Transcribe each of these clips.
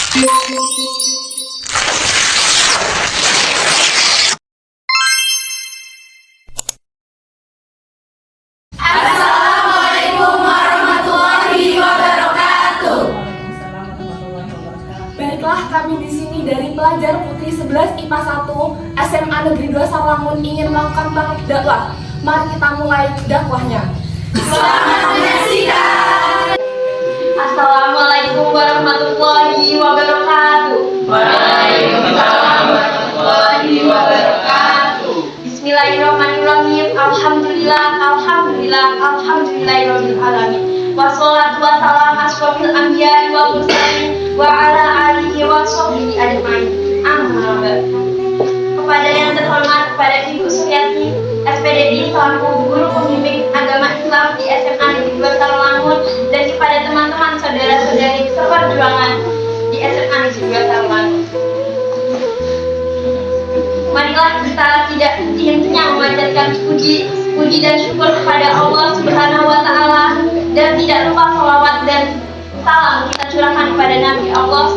Assalamualaikum warahmatullahi wabarakatuh. Baiklah, kami di sini dari pelajar Putri 11 IPA 1 SMA Negeri 2 Sawangun ingin melakukan dakwah. Mari kita mulai dakwahnya. Selamat menyaksikan. Assalamualaikum warahmatullahi wabarakatuh. Waalaikumsalam warahmatullahi wabarakatuh. Bismillahirrahmanirrahim. Alhamdulillahirabbil alamin. Wassalatu wassalamu asyrofil anbiya'i wal mursalin wa ala alihi wa sahbihi ajmain. Amma ba'du. Kepada yang terhormat, kepada Ibu Suryati SPDI selaku guru pembimbing agama Islam di SMA Negeri 2 Sawangun, dan kepada teman-teman saudara-saudari seperjuangan di SMA Negeri 2 Sawangun. Marilah kita tidak henti-hentinya memanjatkan puji dan syukur kepada Allah Subhanahu wa Ta'ala, dan tidak lupa sholawat dan salam kita curahkan kepada Nabi Allah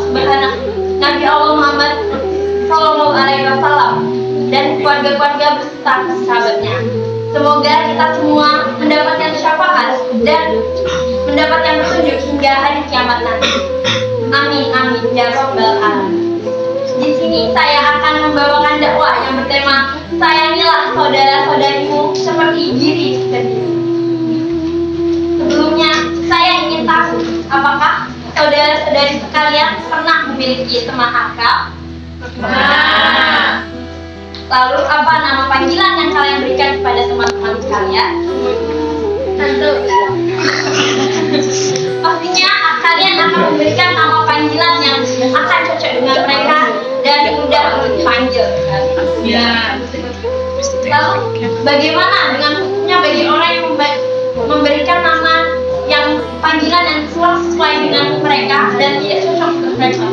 Muhammad Sallallahu Alaihi Wasallam dan keluarga-keluarga beserta sahabatnya. Semoga kita semua mendapatkan syafaat dan mendapatkan petunjuk hingga hari kiamat nanti. Amin amin ya rabbal alamin. Di sini saya akan membawakan dakwah yang bertema sayangilah saudara-saudarimu seperti diri sendiri. Sebelumnya saya ingin tahu, apakah saudara-saudari sekalian pernah memiliki teman akrab? Lalu apa nama panggilan yang kalian berikan kepada teman-teman sekalian? Tentu. Pastinya kalian akan memberikan nama panggilan yang akan cocok dengan mereka dan mudah untuk dipanggil. Ya. Lalu bagaimana dengan hukumnya bagi orang yang memberikan nama yang panggilan yang kurang sesuai dengan mereka dan tidak cocok untuk mereka?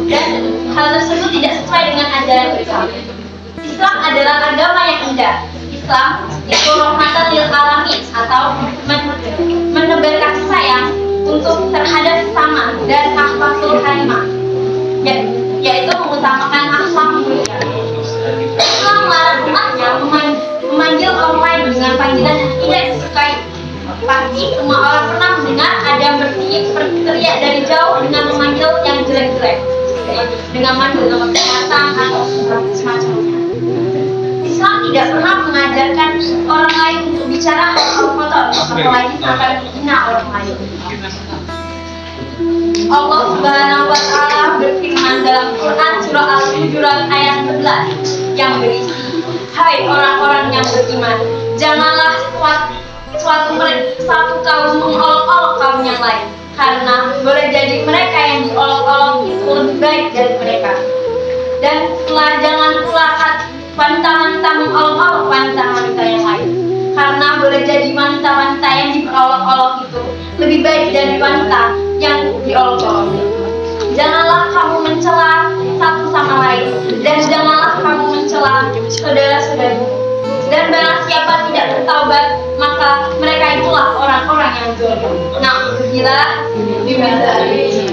Dan hal tersebut tidak sesuai dengan ajaran Islam. Islam adalah agama yang indah. Islam itu rahmatan lil alamin, atau menebar kasih sayang untuk terhadap sesama dan akhlakul karimah, yaitu mengutamakan akhlak mulia. Islam melarang umatnya memanggil orang lain dengan panggilan yang tidak disukai. Pasti semua orang pernah mendengar ada yang berteriak dari jauh dengan memanggil yang jelek-jelek, dengan manggil nama binatang atau semacamnya. Islam tidak pernah mengajarkan orang lain untuk bicara hal kotor, apalagi sampai menghina orang lain. Allah Subhanahu wa Ta'ala berfirman dalam Quran surah Al-Hujurat ayat 11 yang berisi, hai orang-orang yang beriman, janganlah satu kaum mengolok-olok kaum yang lain, karena boleh jadi mereka yang diolok-olok itu lebih baik dari mereka. Dan jangan pula wanita-wanita mengolok-olok wanita-wanita yang lain, karena boleh jadi wanita-wanita yang diperolok-olok itu lebih baik dari wanita yang diolok-olok. Janganlah kamu mencela satu sama lain, dan janganlah kamu mencela saudara-saudarimu. Dan barang siapa tidak bertaubat, maka mereka itulah orang-orang yang zalim. Na'udzubillah min dzalik.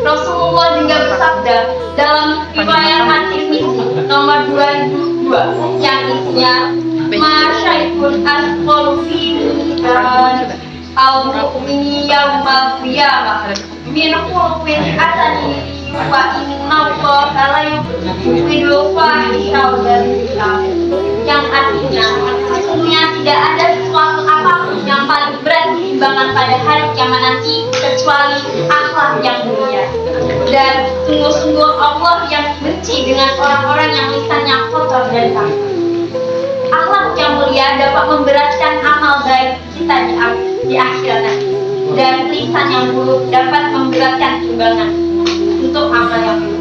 Rasulullah juga bersabda dalam riwayat At-Tirmidzi nomor 2002 yang isinya masyaikun asqalu fi al-mu'mini yawmal qiyamah min khulqin hasani wa inna allaha la yuhibbul fahisha, yang artinya sesungguhnya tidak ada sesuatu apapun yang paling berat timbangan pada hari kiamat nanti kecuali akhlak yang mulia. Dan sungguh-sungguh Allah yang benci dengan orang-orang yang lisannya kotor dan kasar. Akhlak yang mulia dapat memberatkan amal baik kita di akhirat nanti, dan lisan yang buruk dapat memberatkan timbangan untuk amal yang buruk.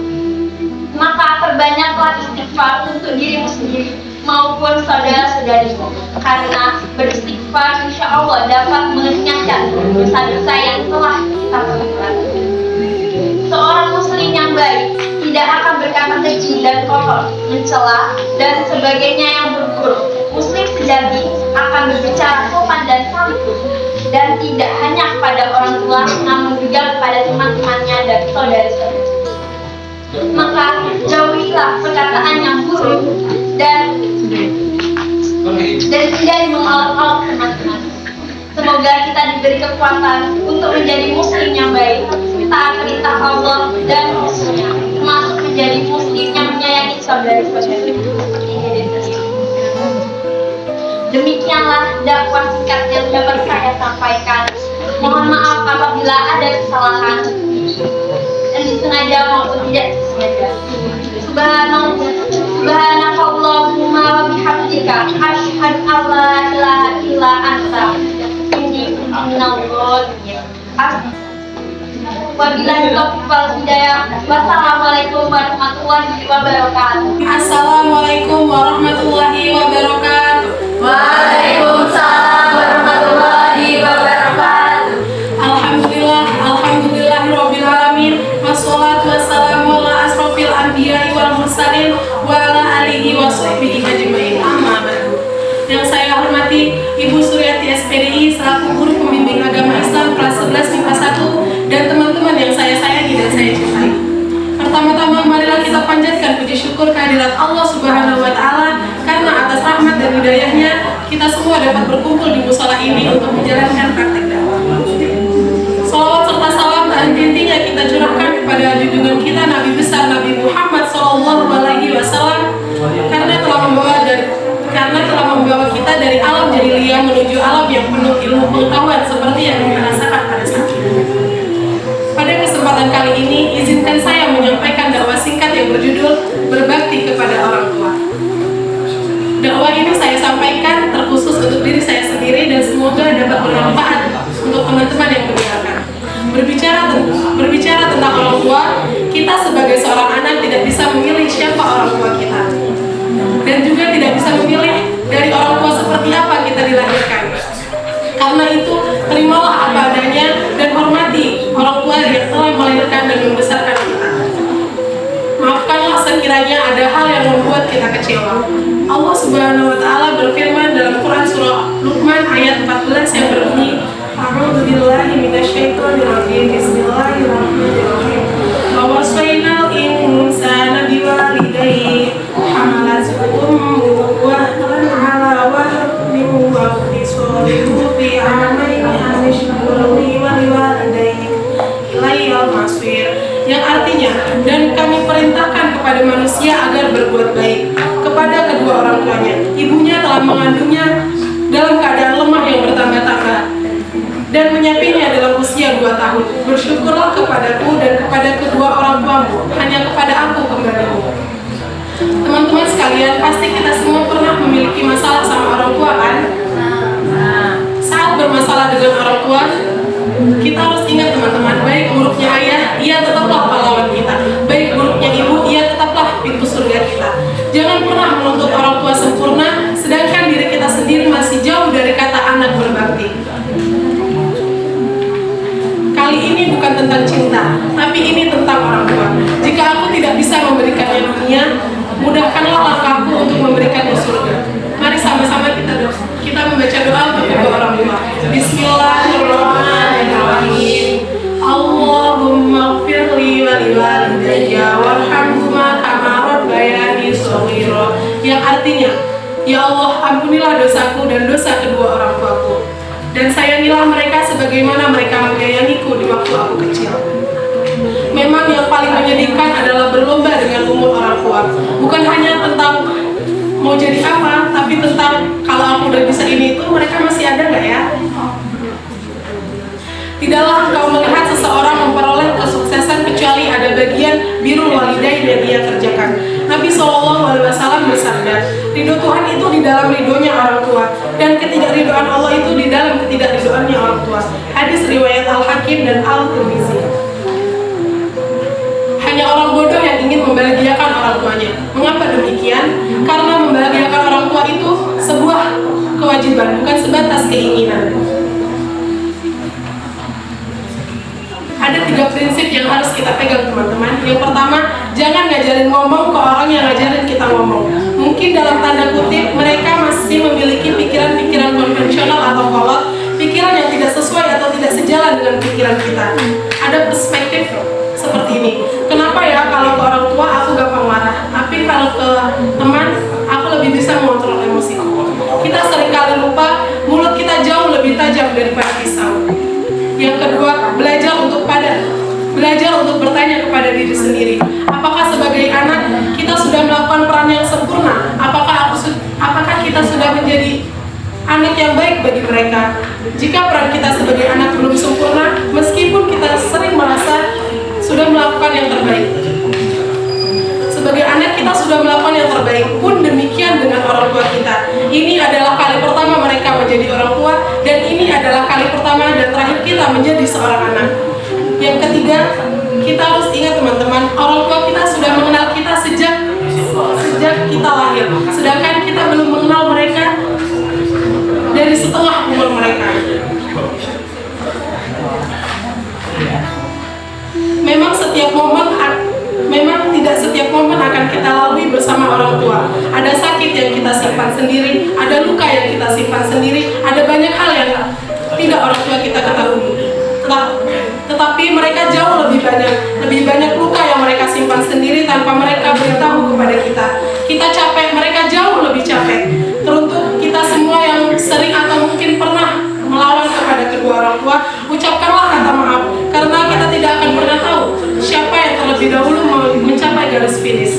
Maka perbanyaklah istighfar untuk dirimu sendiri maupun saudara-saudarimu, karena beristighfar insya Allah dapat mengenyangkan dosa-dosa yang telah kita perbuat. Seorang muslim yang baik tidak akan berkata keji dan kotor, mencela dan sebagainya yang buruk. Muslim sejati akan berbicara sopan dan santun, dan tidak hanya kepada orang tua saudara-saudara. Maka jauhilah perkataan yang buruk dan menjadi mengalap-alap teman-teman. Semoga kita diberi kekuatan untuk menjadi muslim yang baik, taat perintah Allah dan Rasulnya, termasuk menjadi muslim yang menyayangi saudara-saudara. Demikianlah dakwah singkat yang dapat saya sampaikan. Mohon maaf apabila ada kesalahan yang disengaja maupun tidak disengaja. Subhanakallahumma wa bihamdika asyhadu an la ilaha illa anta inni kuntu minadh dhalimin. Wabillahi taufiq wal hidayah. Wassalamualaikum warahmatullahi wabarakatuh. Assalamualaikum warahmatullahi wabarakatuh. Waalaikumsalam warahmatullahi wabarakatuh. Alhamdulillahirabbil alamin. Wassalatu wassalamu ala asrofil anbiya'i wal mursalin wa ala alihi wa sahbihi ajmain. Amma ba'du. Yang saya hormati Ibu Suryati SPDI selaku guru pembimbing agama Islam kelas 11 MIPA 1 dan teman-teman yang saya sayangi dan saya cintai. Pertama-tama marilah kita panjatkan puji syukur kehadirat Allah Subhanahu wa taala karena atas rahmat dan hidayahnya kita semua dapat berkumpul di musala ini untuk menjalankan praktek dakwah. Salawat serta salam tak henti-hentinya kita curahkan kepada junjungan kita Nabi besar Nabi Muhammad SAW karena telah membawa kita dari alam jahiliyah menuju alam yang penuh ilmu pengetahuan seperti yang kita rasakan pada saat ini. Pada kesempatan kali ini, izinkan saya menyampaikan dakwah singkat yang berjudul Berbakti kepada Orang Tua. Dakwah ini saya sampaikan terkhusus untuk diri saya sendiri dan semoga dapat bermanfaat untuk teman-teman yang mendengarkan. Berbicara tentang orang tua, kita sebagai seorang anak tidak bisa memilih siapa orang tua kita. Dan juga tidak bisa memilih dari orang tua seperti apa kita dilahirkan. Karena itu, terimalah apa adanya dan hormati orang tua yang telah melahirkan dan membesarkan kita. Maafkanlah sekiranya ada hal yang membuat kita kecewa. Allah Subhanahu wa taala berfirman dalam Quran surah Luqman ayat 14 yang berbunyi, A'udzubillahi minasyaitonir rajim. Bismillahirrahmanirrahim. Wa wasainal insana biwalidayhi hamalathu ummuhu wahnan 'ala wahnin wa fisalihi fi 'amayn an yashkur li wa liwalidayhi ilayyal masir. Yang artinya, dan kami perintahkan kepada manusia agar berbuat baik kepada kedua orang tuanya. Ibunya telah mengandungnya dalam keadaan lemah yang bertambah-tambah dan menyapinya dalam usia 2 tahun. Bersyukurlah kepadaku dan kepada kedua orang tuamu, hanya kepada aku kembalimu. Teman-teman sekalian, pasti kita semua pernah memiliki masalah sama orang tua kan? Saat bermasalah dengan orang tua, kita harus ingat teman-teman, baik buruknya ayah, ia tetaplah pahlawan kita. Baik buruknya ibu, ia tetaplah pintu surga kita. Jangan pernah menuntut orang tua sempurna, sedangkan diri kita sendiri masih jauh dari kata anak berbakti. Kali ini bukan tentang cinta, tapi ini tentang orang tua. Jika aku tidak bisa memberikannya dunia, mudahkanlah langkahku untuk memberikannya surga. Mari sama-sama kita membaca doa untuk kedua orang tua. Bismillahirrahmanirrahim. Allahumma ighfirli wa liwalidayya warhamhuma kama rabbayani shaghira. Yang artinya, ya Allah, ampunilah dosaku dan dosa kedua orang tuaku, dan sayangilah mereka sebagaimana mereka menyayangiku di waktu aku kecil. Memang yang paling menyedihkan adalah berlomba dengan umur orang tua. Bukan hanya tentang mau jadi apa, tapi tentang kalau aku udah bisa ini itu, mereka masih ada nggak ya? Tidaklah engkau melihat seseorang memperoleh kesuksesan kecuali ada bagian birrul walidain yang ia kerjakan. Nabi SAW bersabda, ridho Tuhan itu di dalam ridhonya orang tua, dan ketidakridhoan Allah itu di dalam ketidakridhoannya orang tua. Hadis riwayat Al-Hakim dan Al-Tirmizi. Hanya orang bodoh yang ingin membahagiakan orang tuanya. Mengapa demikian? Karena membahagiakan orang tua itu sebuah kewajiban, bukan sebatas keinginan. Ada 3 prinsip yang harus kita pegang teman-teman. Yang pertama, jangan ngajarin ngomong ke orang yang ngajarin kita ngomong. Mungkin dalam tanda kutip mereka masih memiliki pikiran-pikiran konvensional atau kolot, pikiran yang tidak sesuai atau tidak sejalan dengan pikiran kita. Ada perspektif seperti risau. Yang kedua, belajar untuk bertanya kepada diri sendiri. Apakah sebagai anak kita sudah melakukan peran yang sempurna? Apakah kita sudah menjadi anak yang baik bagi mereka? Jika peran kita sebagai anak belum sempurna, meskipun kita sering merasa sudah melakukan yang terbaik. Sebagai anak kita sudah melakukan yang terbaik, pun demikian dengan orang tua kita. Ini adalah kali pertama mereka menjadi orang tua, dan ini adalah kali pertama dan terakhir kita menjadi seorang anak. Yang ketiga, kita harus ingat teman-teman, orang tua kita sudah mengenal kita sejak kita lahir, sedangkan kita belum mengenal mereka dari setengah umur mereka. Memang tidak setiap momen akan kita lalui bersama orang tua. Ada sakit yang kita simpan sendiri, ada luka yang kita simpan sendiri, ada banyak hal yang tidak orang tua kita ketahui. Tetapi mereka jauh lebih banyak luka yang mereka simpan sendiri tanpa mereka beritahu kepada kita. Kita capek, mereka jauh lebih capek. Teruntuk kita semua yang sering atau mungkin pernah melawan kepada kedua orang tua, ucapkanlah kata maaf, karena kita tidak akan pernah tahu siapa yang terlebih dahulu mencapai garis finish.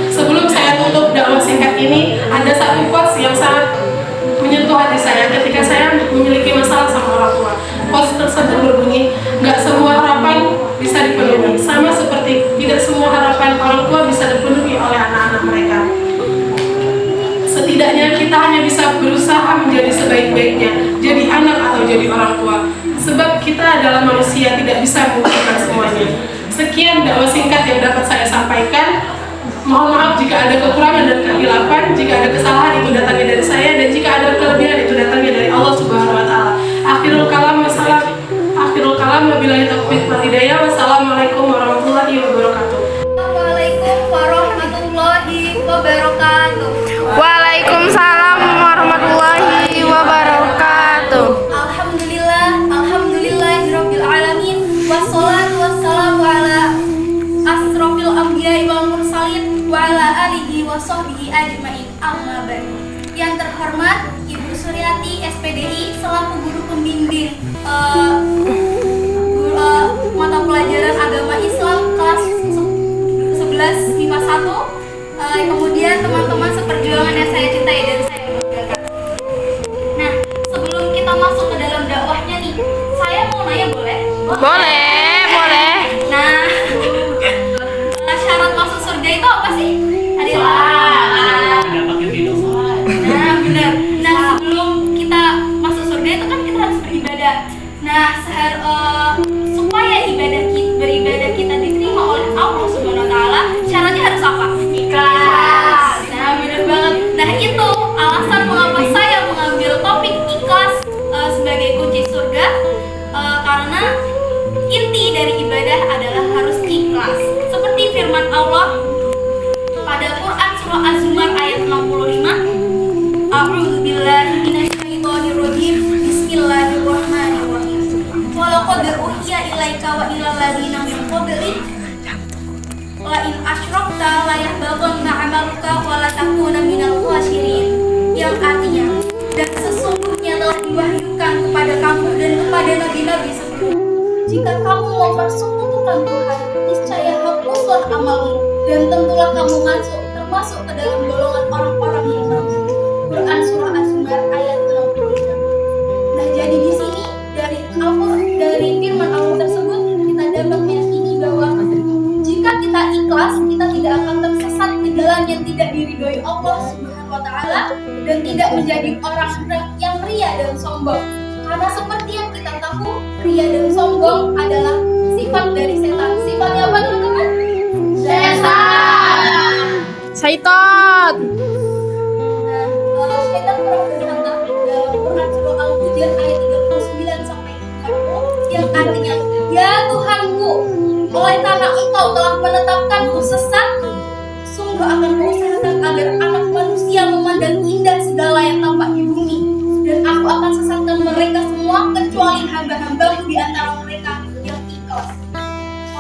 Sebelum saya tutup dakwah singkat ini, ada satu quotes yang sangat menyentuh hati saya ketika saya memiliki masalah sama orang tua. Quotes tersebut berbunyi, "Nggak semua harapan bisa dipenuhi, sama seperti tidak semua harapan orang tua bisa dipenuhi oleh anak-anak mereka. Setidaknya kita hanya bisa berusaha menjadi sebaik-baiknya, jadi anak atau jadi orang tua. Sebab kita adalah manusia, tidak bisa mewujudkan semuanya." Sekian dakwah singkat yang dapat saya sampaikan. Mohon maaf jika ada kekurangan dan kehilapan, jika ada kesalahan itu datangnya dari saya, dan jika ada kelebihan itu datangnya dari Allah Subhanahu wa taala. Akhirul kalam wabillahi taufiq wal hidayah. Wassalamualaikum warahmatullahi wabarakatuh. Assalamualaikum warahmatullahi wabarakatuh. Waalaikumsalam warahmatullahi wabarakatuh. Alhamdulillahirabbil alamin. Wassalatu wassalamu ala asrofil anbiya'i wal mursalin wa ala alihi wa sahbihi ajmain. Amma ba'du. Yang terhormat Ibu Suryati SPDI selaku guru pembimbing mata pelajaran agama Islam kelas 11 MIPA 1. Kemudian teman-teman seperjuangan yang saya cintai dan saya banggakan. Nah, sebelum kita masuk ke dalam dakwahnya nih, saya mau nanya boleh? Boleh. Nah, syarat masuk surga itu apa sih? Nah, benar. Nah, sebelum kita masuk surga itu kan kita harus beribadah. Nah, supaya beribadah kita diterima oleh Allah Subhanahu wa taala, syaratnya harus apa? Ikhlas. Nah, benar banget. Nah, itu alasan mengapa saya mengambil topik ikhlas sebagai kunci surga, karena inti dari ibadah adalah harus ikhlas. Seperti firman Allah pada Quran surah Az-Zumar ayat 65. A'udzubillahi minasyaitonirrajim. Bismillahirrahmanirrahim. Wa laqad uhiya ilaika wa ilal ladzina min qablik la in asyrakta la yahbatanna 'amaluka wa la takuna minal khasirin. Yang artinya, dan sesungguhnya telah diwahyukan kepada kamu dan kepada nabi-nabi sebelumnya, jika kamu mempersekutukan Tuhan, niscaya hapuslah amalmu dan tentulah kamu termasuk ke dalam golongan orang-orang yang merugi. Quran surah Az-Zumar ayat 65. Nah, jadi di sini dari firman Allah tersebut kita dapat meyakini bahwa jika kita ikhlas, kita tidak akan tersesat ke jalan yang tidak diridhoi Allah Subhanahu wa taala dan tidak menjadi orang yang ria dan sombong. Karena seperti yang kita tahu, ria dan sombong adalah sifat dari setan. Sifatnya apa, teman-teman? Syaitan. Nah, setan pernah berkata dalam Quran surah Al-Hujurat ayat 39 sampai 40 yang artinya, "Ya Tuhanku, oleh karena Engkau telah menetapkanku sesat, sungguh akan kuusahakan agar anak manusia memandang indah segala yang tampak di bumi, dan aku akan sesatkan mereka semua kecuali hamba-hambamu di antara mereka yang ikhlas."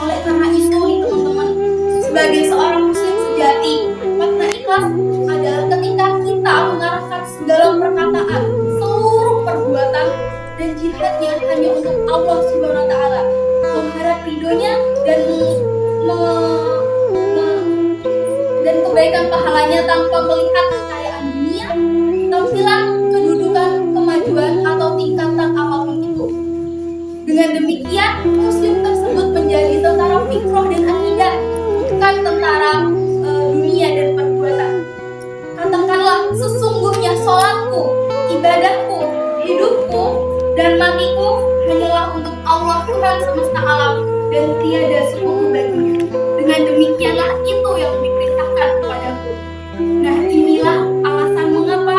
Oleh karena itu nih teman-teman, sebagai seorang muslim sejati, makna ikhlas adalah ketika kita mengarahkan segala perkataan, seluruh perbuatan dan jihadnya hanya untuk Allah Subhanahu wa taala, mengharap ridhonya dan dan kebaikan pahalanya tanpa melihat kekayaan dunia, tampilan, kedudukan, kemajuan atau tingkatan apapun itu. Dengan demikian, muslim tersebut menjadi tentara fikroh dan akidah, bukan tentara dunia dan perbuatan. Katakanlah, sesungguhnya sholatku, ibadahku, hidupku, dan matiku hanyalah untuk Allah Tuhan semesta alam dan tiada sekutu baginya. Dengan demikianlah itu yang diperintahkan kepadaku. Nah, inilah alasan mengapa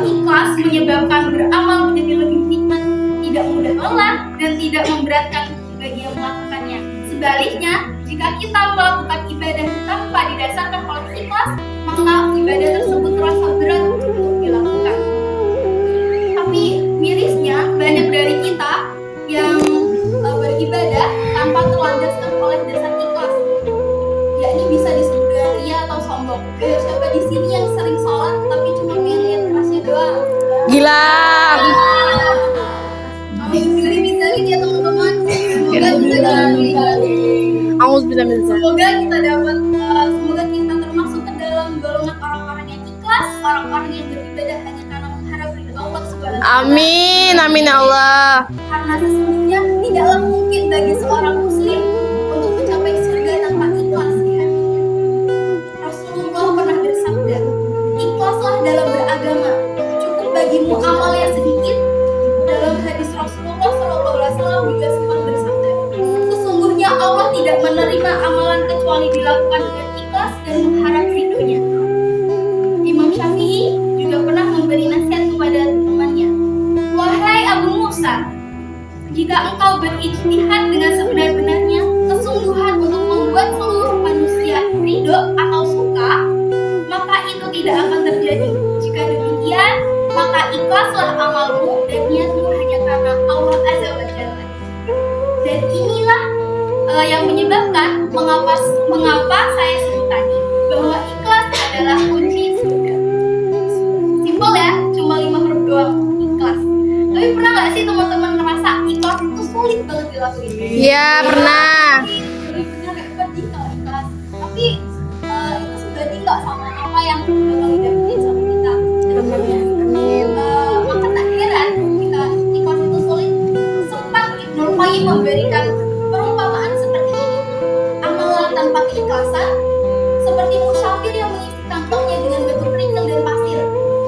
ikhlas menyebabkan beramal menjadi lebih nikmat, tidak mudah lelah, dan tidak memberatkan bagi yang melakukannya. Sebaliknya, jika kita melakukan ibadah tanpa didasarkan oleh ikhlas, maka ibadah tersebut terasa berat untuk dilakukan. Tapi mirisnya, banyak dari kita yang beribadah tanpa terlandaskan oleh dasar ikhlas, yakni bisa disebut ria atau sombong. Siapa di sini yang sering sholat tapi cuma lihat kerasnya doang? Gilang. Amin. Bisa ya teman-teman. Semoga kita Semoga kita dapat, semoga kita termasuk ke dalam golongan orang-orang yang ikhlas, orang-orang yang beribadah hanya karena mengharap ridho Allah Subhanahu wa taala. Amin, amin ya Allah. Karena sesungguhnya tidaklah mungkin bagi seorang muslim untuk mencapai surga tanpa ikhlas di hatinya. Rasulullah pernah bersabda, ikhlaslah dalam beragama, cukup bagimu amal yang sedikit. Dalam hadis Rasulullah SAW juga sempat bersabda, sesungguhnya Allah tidak menerima amalan kecuali dilakukan dengan ikhlas dan mengharap ridhonya. Imam Syafi'i juga pernah memberi nasihat kepada temannya, wahai Abu Musa, jika engkau berijtihad dengan sebenar-benarnya, kesungguhan untuk membuat seluruh manusia ridho atau suka, maka itu tidak akan terjadi. Jika demikian, maka ikhlaslah amalmu dan niatmu hanya karena Allah Azza wa Jalla. Dan inilah yang menyebabkan mengapa saya sebut tadi bahwa ikhlas adalah kunci surga. Simpel ya, cuma 5 huruf doang, ikhlas. Tapi pernah nggak sih teman-teman ngerasa ikhlas itu sulit banget dilakuin? Iya, pernah. Benar-benar kayak pedih kalau ikhlas. Tapi itu sebanding nggak sama apa yang bakal didapetin sama kita. Amin. Maka tak heran jika ikhlas itu sulit. Sempat Ibnu Qayyim memberikan perumpamaan seperti ini. Amalan tanpa keikhlasan seperti musafir yang mengisi kantongnya dengan batu kerikil dan pasir,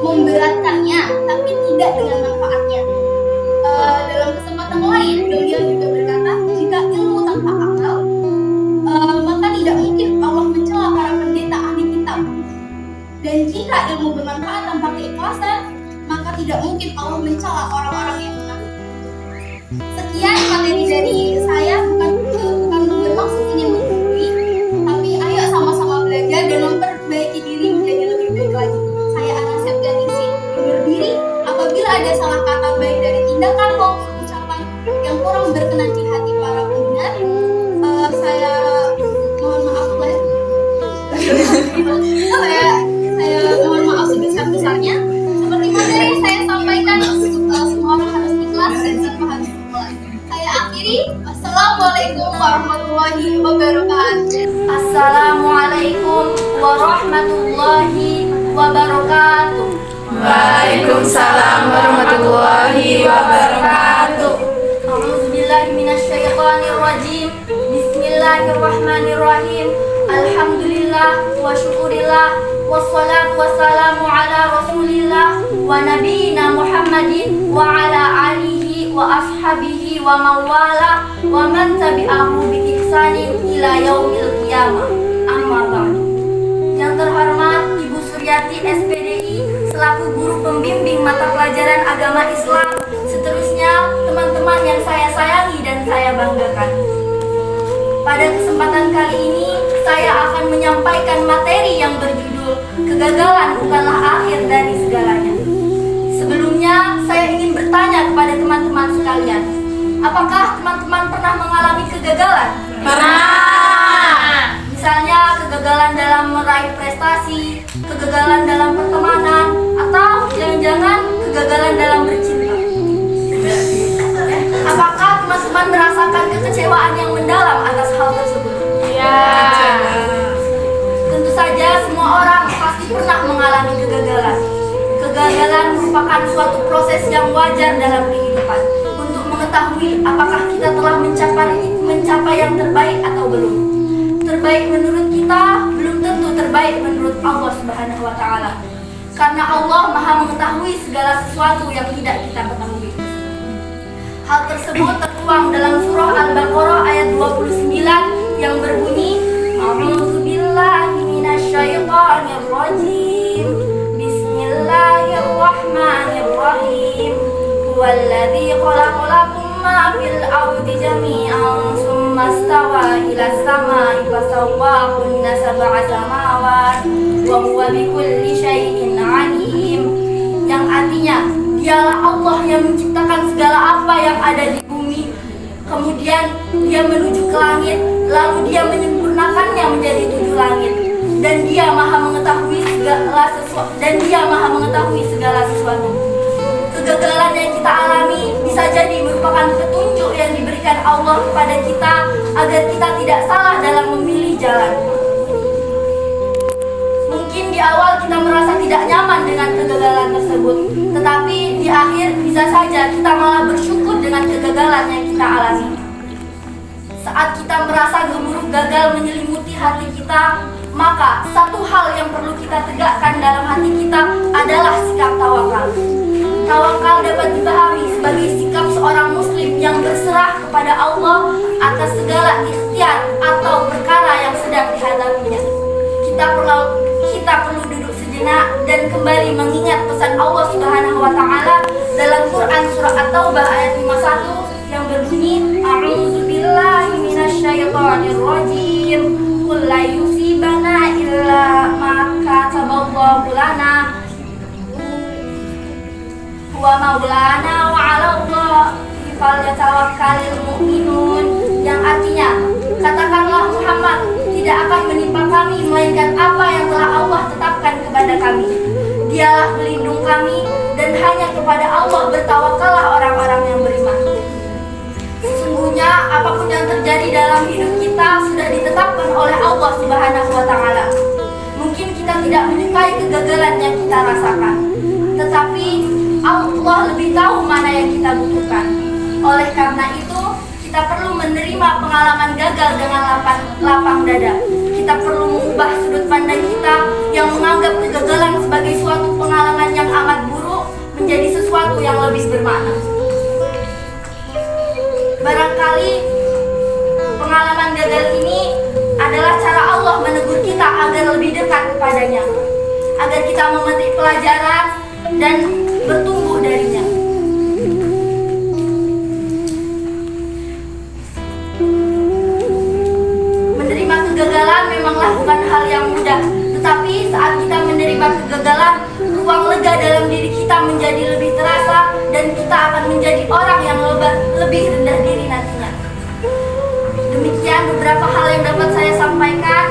memberatkannya tapi tidak dengan manfaatnya. Dalam kesempatan lain, beliau juga berkata, jika ilmu tanpa akal, maka tidak mungkin Allah mencela para pendeta ahli kitab. Dan jika ilmu bermanfaat tanpa keikhlasan, maka tidak mungkin Allah mencela orang-orang yang munafik. Sekian materi dari saya, bukan bermaksud ini menggurui, tapi ayo sama-sama belajar dan memperbaiki diri menjadi lebih baik lagi. Saya Ana Septianisi undur diri. Apabila ada salah kata baik dari tindakan maupun ucapan yang kurang berkenan di hati para pendengar, saya mohon maaf lahir. saya mohon maaf sebesar-besarnya. Seperti materi saya sampaikan, semua orang harus ikhlas dan tanpa harus memulai. Saya akhiri. Wassalamualaikum warahmatullahi wabarakatuh. Assalamualaikum warahmatullahi wabarakatuh. Waalaikumsalam warahmatullahi wabarakatuh. A'udzubillahi minasyaitonirrajim. Bismillahirrahmanirrahim. Alhamdulillah wa syukurillah wassalatu wassalamu ala rasulillah wa nabiyina Muhammadin wa ala alihi wa ashabihi wa mawala wa man tabi'ahu bi ihsanin ila yaumil qiyamah. Amma ba'du. Yang terhormat Ibu Suryati SPDI selaku guru pembimbing mata pelajaran agama Islam, seterusnya teman-teman yang saya sayangi dan saya banggakan. Pada kesempatan kali ini, saya akan menyampaikan materi yang berjudul Kegagalan Bukanlah Akhir dari Segalanya. Sebelumnya, saya ingin bertanya kepada teman-teman sekalian, apakah teman-teman pernah mengalami kegagalan? Pernah. Misalnya kegagalan dalam meraih prestasi, kegagalan dalam pertemanan, atau jangan-jangan kegagalan dalam bercinta. dalam kehidupan untuk mengetahui apakah kita telah mencapai yang terbaik atau belum. Terbaik menurut kita belum tentu terbaik menurut Allah Subhanahu wa taala. Karena Allah Maha mengetahui segala sesuatu yang tidak kita ketahui. Hal tersebut tertuang dalam surah Al-Baqarah ayat 29 yang berbunyi, A'udzubillahi minasyaitonirrajim. Bismillahirrahmanirrahim. Huwallazi khalaqalakum ma fil ardi jami'an tsumma istawa ilas samaa'i fasawwahunna sab'a samawati wa huwa bikulli syai'in 'alim. Yang artinya, dialah Allah yang menciptakan segala apa yang ada di bumi. Kemudian dia menuju ke langit, lalu dia menyempurnakannya menjadi 7 langit. Dan dia maha mengetahui segala sesuatu. Kegagalan yang kita alami bisa jadi merupakan petunjuk yang diberikan Allah kepada kita agar kita tidak salah dalam memilih jalan. Mungkin di awal kita merasa tidak nyaman dengan kegagalan tersebut, tetapi di akhir bisa saja kita malah bersyukur dengan kegagalan yang kita alami. Saat kita merasa gemuruh gagal menyelimuti hati kita, maka satu hal yang perlu kita tegakkan dalam hati kita adalah sikap tawakal. Tawakal dapat dipahami sebagai sikap seorang muslim yang berserah kepada Allah atas segala ikhtiar atau perkara yang sedang dihadapinya. Kita perlu duduk sejenak dan kembali mengingat pesan Allah Subhanahu wa taala dalam Quran surah At-Taubah ayat 51 yang berbunyi, A'udzubillahi minasyaitonirrajim. Qul la yusibana illa ma kataballahu lana huwa maulana wa 'ala Allahi falyatawakkalul mu'minun. Yang artinya, katakanlah Muhammad, tidak akan menimpa kami melainkan apa yang telah Allah tetapkan kepada kami. Dialah pelindung kami dan hanya kepada Allah bertawakallah orang-orang yang beriman. Sesungguhnya apapun yang terjadi dalam hidup kita sudah ditetapkan oleh Allah Subhanahu wa taala. Mungkin kita tidak menyukai kegagalan yang kita rasakan, tetapi Allah lebih tahu mana yang kita butuhkan. Oleh karena itu, kita perlu menerima pengalaman gagal dengan lapang dada. Kita perlu mengubah sudut pandang kita yang menganggap kegagalan sebagai suatu pengalaman yang amat buruk menjadi sesuatu yang lebih bermakna. Barangkali pengalaman gagal ini adalah cara Allah menegur kita agar lebih dekat kepadanya, agar kita memetik pelajaran dan bertumbuh darinya. Menerima kegagalan memanglah bukan hal yang mudah, tetapi saat kita menerima kegagalan, ruang lega dalam diri kita menjadi lebih terasa dan kita akan menjadi orang yang lebih rendah diri nantinya. Demikian beberapa hal yang dapat saya sampaikan.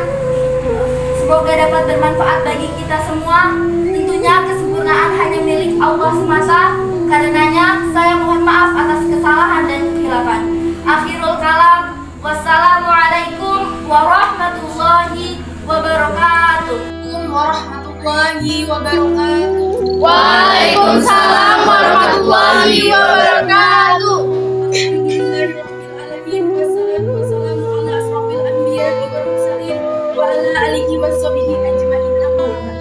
Semoga dapat bermanfaat bagi kita semua. Tentunya kesempurnaan hanya milik Allah semata. Karenanya saya mohon maaf atas kesalahan dan kehilafan. Akhirul kalam. Wassalamualaikum warahmatullahi wabarakatuh. Warahmatullahi wabarakatuh. Waalaikumsalam warahmatullahi wabarakatuh. Alhamdulillahirrahmanirrahim. Wassalatu wassalamu ala asrofil anbiya'i wal mursalin wa ala alihi washabihi ajma'in. Amma ba'd.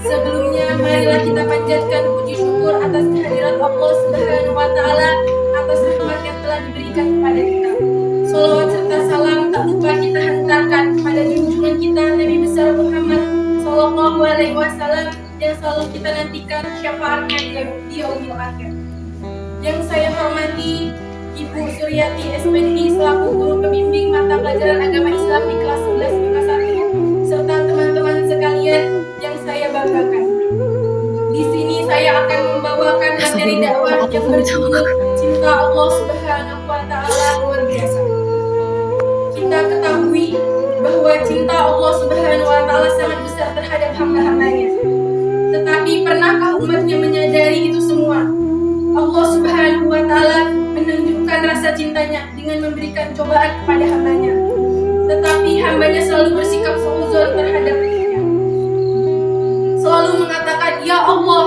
Sebelumnya marilah kita panjatkan puji syukur atas kehadirat Allah Subhanahu wa taala atas rahmat yang telah diberikan kepada kita. Salawat serta salam tak lupa kita hantarkan kepada junjungan kita Nabi besar Muhammad Sallallahu Alaihi Wasallam yang selalu kita nantikan syafaatnya di yaumil akhir. Yang saya hormati Ibu Suryati SPDI selaku guru pembimbing mata pelajaran agama Islam di kelas 11 IPA 1 serta teman-teman sekalian yang saya banggakan. Di sini saya akan membawakan materi dakwah yang berjudul Cinta Allah Subhanahu wa taala luar biasa. Kita ketahui bahwa cinta Allah Subhanahu wa taala sangat besar terhadap hamba-hambanya. Tetapi pernahkah umatnya menyadari itu semua? Allah Subhanahu wa taala menunjukkan rasa cintanya dengan memberikan cobaan kepada hambanya. Tetapi hambanya selalu bersikap seuzon terhadap dirinya. Selalu mengatakan, "Ya Allah,"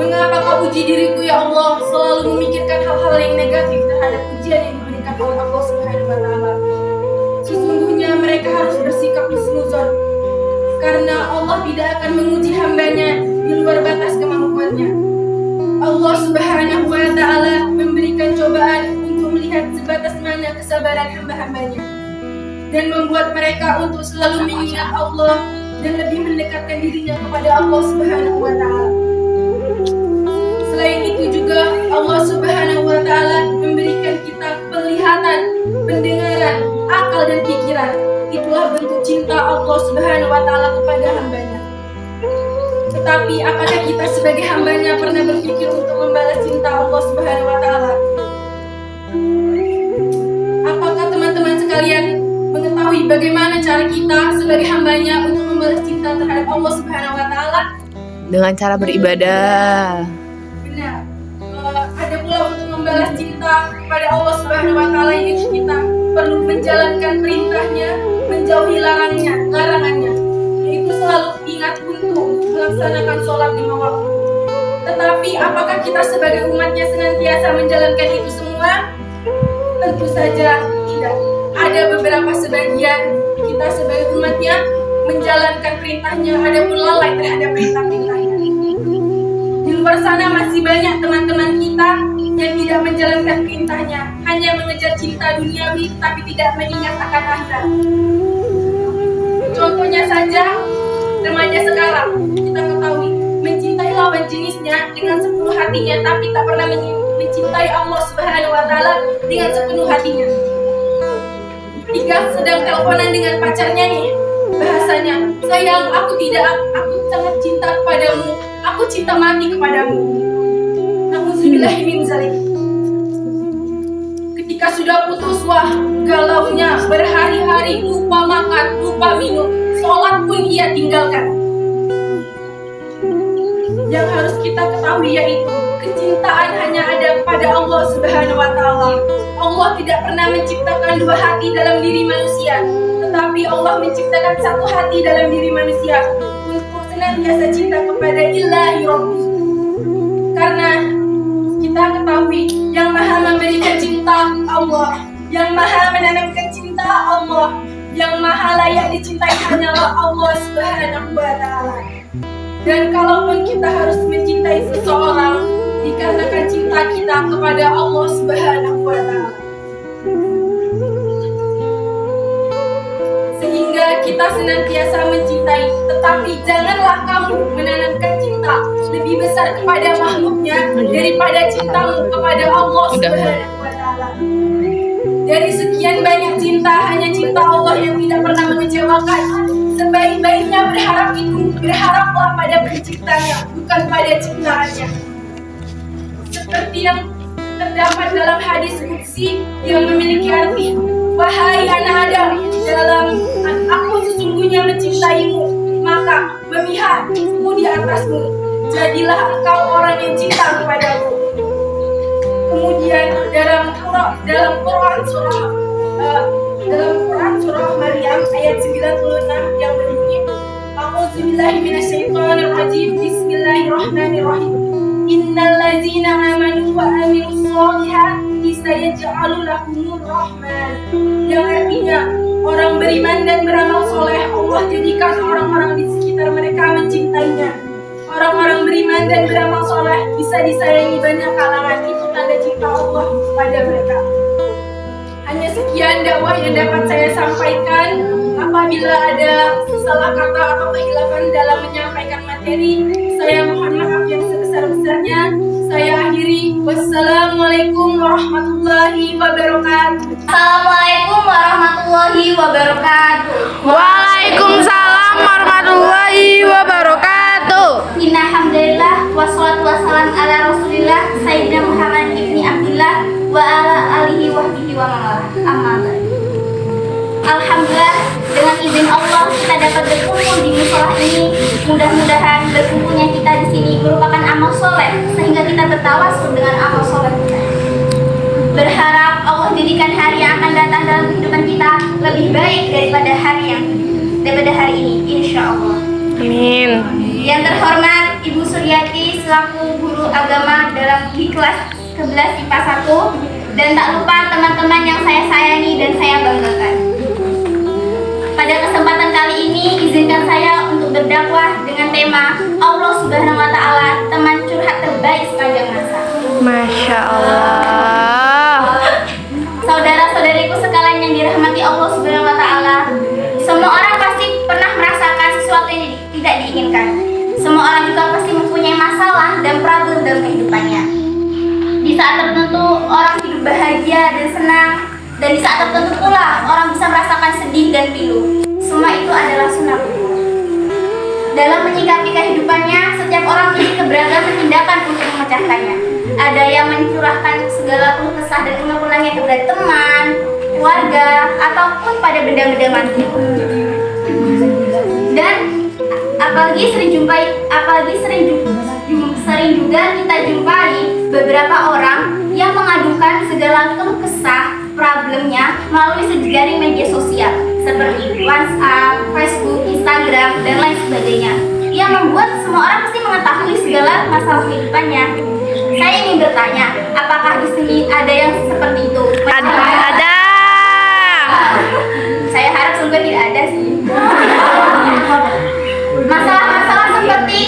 Mengapa kau uji diriku ya Allah, selalu memikirkan hal-hal yang negatif terhadap ujian yang diberikan oleh Allah Subhanahu wa Ta'ala? Sesungguhnya mereka harus bersikap husnuzon, karena Allah tidak akan menguji hambanya di luar batas kemampuannya. Allah Subhanahu wa Ta'ala memberikan cobaan untuk melihat sebatas mana kesabaran hamba-hambanya, dan membuat mereka untuk selalu mengingat Allah dan lebih mendekatkan dirinya kepada Allah Subhanahu wa Ta'ala. Selain itu juga Allah Subhanahu wa Ta'ala memberikan kita penglihatan, pendengaran, akal dan pikiran. Itulah bentuk cinta Allah Subhanahu wa Ta'ala kepada hambanya. Tetapi apakah kita sebagai hambanya pernah berpikir untuk membalas cinta Allah Subhanahu wa Ta'ala? Apakah teman-teman sekalian mengetahui bagaimana cara kita sebagai hambanya untuk membalas cinta terhadap Allah Subhanahu wa Ta'ala? Dengan cara beribadah. Benar. Ada pula untuk membalas cinta kepada Allah Subhanahu wa Ta'ala, yaitu kita perlu menjalankan perintahnya, menjauhi larangannya, yaitu selalu ingat untuk melaksanakan sholat 5 waktu. Tetapi apakah kita sebagai umatnya senantiasa menjalankan itu semua? Tentu saja tidak. Ada beberapa sebagian kita sebagai umatnya menjalankan perintahnya, ada pun lalai terhadap perintah-perintahnya. Di luar sana masih banyak teman-teman kita yang tidak menjalankan perintahnya, hanya mengejar cinta duniawi tapi tidak mengingat akan akhirat. Contohnya saja remaja sekarang, kita ketahui mencintai lawan jenisnya dengan sepenuh hatinya tapi tak pernah mencintai Allah Subhanahu wa Ta'ala dengan sepenuh hatinya. Jika sedang teleponan dengan pacarnya nih, bahasanya, sayang, aku sangat cinta kepadamu, aku cinta mati kepadamu. Nauzubillahi min dzalik. Ketika sudah putus, wah, galaunya berhari-hari, lupa makan, lupa minum, sholat pun ia tinggalkan. Yang harus kita ketahui yaitu kecintaan hanya ada pada Allah Subhanahu wa Ta'ala. Allah tidak pernah menciptakan dua hati dalam diri manusia, tetapi Allah menciptakan satu hati dalam diri manusia untuk senantiasa cinta kepada Ilahi Rabbi. Karena kita ketahui yang maha memberikan cinta Allah, yang maha menanamkan cinta Allah, yang maha layak dicintai hanyalah Allah Subhanahu wa Ta'ala. Dan kalaupun kita harus mencintai seseorang, dikarenakan cinta kita kepada Allah Subhanahu wa Ta'ala, sehingga kita senantiasa mencintai. Tetapi janganlah kamu menanamkan cinta lebih besar kepada makhluknya daripada cintamu kepada Allah Subhanahu wa Ta'ala. Dari sekian banyak cinta, hanya cinta Allah yang tidak pernah mengecewakan. Sebaik-baiknya berharaplah pada penciptanya, bukan pada ciptaannya. Seperti yang terdapat dalam hadis qudsi yang memiliki arti, wahai anak Adam, dalam aku sesungguhnya mencintaimu, maka memihakku di atasmu, jadilah engkau orang yang cinta kepadaku. Kemudian dalam Quran surah Maryam ayat 96 yang berbunyi, A'udzubillahi minasyaitonirrajim, Bismillahirrahmanirrahim. Innal ladzina amanu wa amilus solihati sayaj'alu lahumur rahman. Yang artinya orang beriman dan beramal soleh, Allah jadikan orang-orang di sekitar mereka mencintainya. Orang-orang beriman dan beramal soleh bisa disayangi banyak kalangan. Itu tanda cinta Allah kepada mereka. Hanya sekian dakwah yang dapat saya sampaikan. Apabila ada salah kata atau kehilafan dalam menyampaikan materi, saya mohon maaf yang sebesar-besarnya. Saya akhiri. Wassalamualaikum warahmatullahi wabarakatuh. Assalamualaikum warahmatullahi wabarakatuh. Waalaikumsalam warahmatullahi wabarakatuh. Alhamdulillah wassalatu wassalam ala Rasulillah Sayyidina Muhammad ibni Abdillah wa ala alihi wahbihi wa mawalah. Amma ba'du. Alhamdulillah, dengan izin Allah kita dapat berkumpul di musola ini. Mudah-mudahan berkumpulnya kita di sini merupakan amal soleh sehingga kita bertawasul dengan amal soleh kita. Berharap Allah jadikan hari yang akan datang dalam kehidupan kita lebih baik daripada hari ini, insya Allah. Amin. Yang terhormat Ibu Suryati selaku guru agama di kelas 11 IPA 1, dan tak lupa teman-teman yang saya sayangi dan saya banggakan. Pada kesempatan kali ini, izinkan saya untuk berdakwah dengan tema Allah Subhanahu wa Ta'ala, teman curhat terbaik sepanjang masa. Masya Allah. Saudara-saudariku sekalian yang dirahmati Allah Subhanahu wa Ta'ala, semua orang pasti pernah merasakan sesuatu yang tidak diinginkan. Semua orang juga pasti mempunyai masalah dan problem dalam kehidupannya. Di saat tertentu orang hidup bahagia dan senang, dan di saat tertentu pula orang bisa merasakan sedih dan pilu. Semua itu adalah sunatullah. Dalam menyikapi kehidupannya, setiap orang memiliki keberagaman tindakan untuk memecahkannya. Ada yang mencurahkan segala keluh kesah dan unek-uneknya kepada teman, keluarga, ataupun pada benda-benda mati. Dan apalagi sering juga kita jumpai beberapa orang yang mengadukan segala keluh kesah problemnya melalui sejejaring media sosial seperti WhatsApp, Facebook, Instagram, dan lain sebagainya, yang membuat semua orang pasti mengetahui segala masalah kehidupannya. Saya ingin bertanya, apakah di sini ada yang seperti itu? Ada. Saya harap semoga tidak ada sih. Masalah-masalah seperti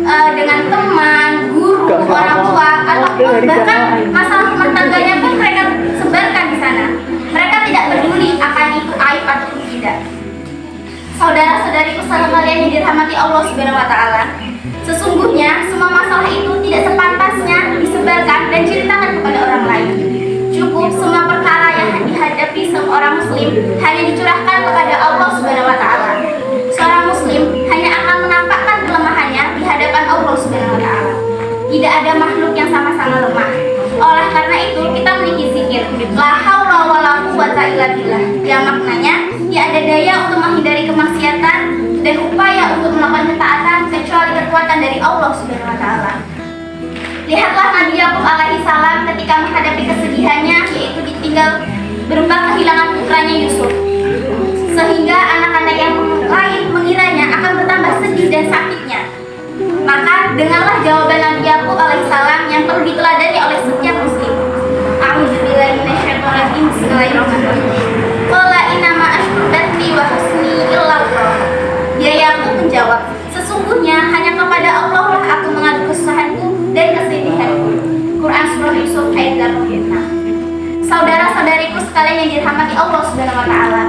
dengan teman, guru, orang tua, ataupun bahkan masalah rumah tangganya pun mereka sebarkan di sana. Mereka tidak peduli akan itu aib ataupun tidak. Saudara-saudariku sekalian yang dirahmati Allah Subhanahu wa Ta'ala, sesungguhnya semua masalah itu tidak sepantasnya disebarkan dan diceritakan kepada orang lain. Cukup semua perkara yang dihadapi seorang muslim hanya dicurahkan kepada Allah Subhanahu wa Ta'ala. Seorang muslim hanya akan menampakkan kelemahannya di hadapan Allah Subhanahu wa Ta'ala. Tidak ada makhluk yang sama-sama lemah. Oleh karena itu kita memiliki zikir la haula wala quwwata illa billah, yang maknanya tidak ada daya untuk menghindari kemaksiatan dan upaya untuk melakukan ketaatan kecuali kekuatan dari Allah Subhanahu wa Ta'ala. Lihatlah Nabi Yakub alaihi salam ketika menghadapi kesedihannya, yaitu ditinggal berupa kehilangan putranya Yusuf, sehingga anak-anak yang lain mengiranya akan bertambah sedih dan sakitnya. Maka dengarlah jawaban Nabi Yakub alaihissalam yang perlu diteladani oleh setiap muslim. A'udzubillahi minasyaitonirrajim. Bismillahirrahmanirrahim. Qala innama ashku bathi wa husni illa Allah. Dia Yakub menjawab, sesungguhnya hanya kepada Allah lah aku mengadu kesusahanku dan kesedihanku. Quran surah Yusuf ayat 86. Saudara-saudariku sekalian yang dirahmati Allah Subhanahu wa Ta'ala,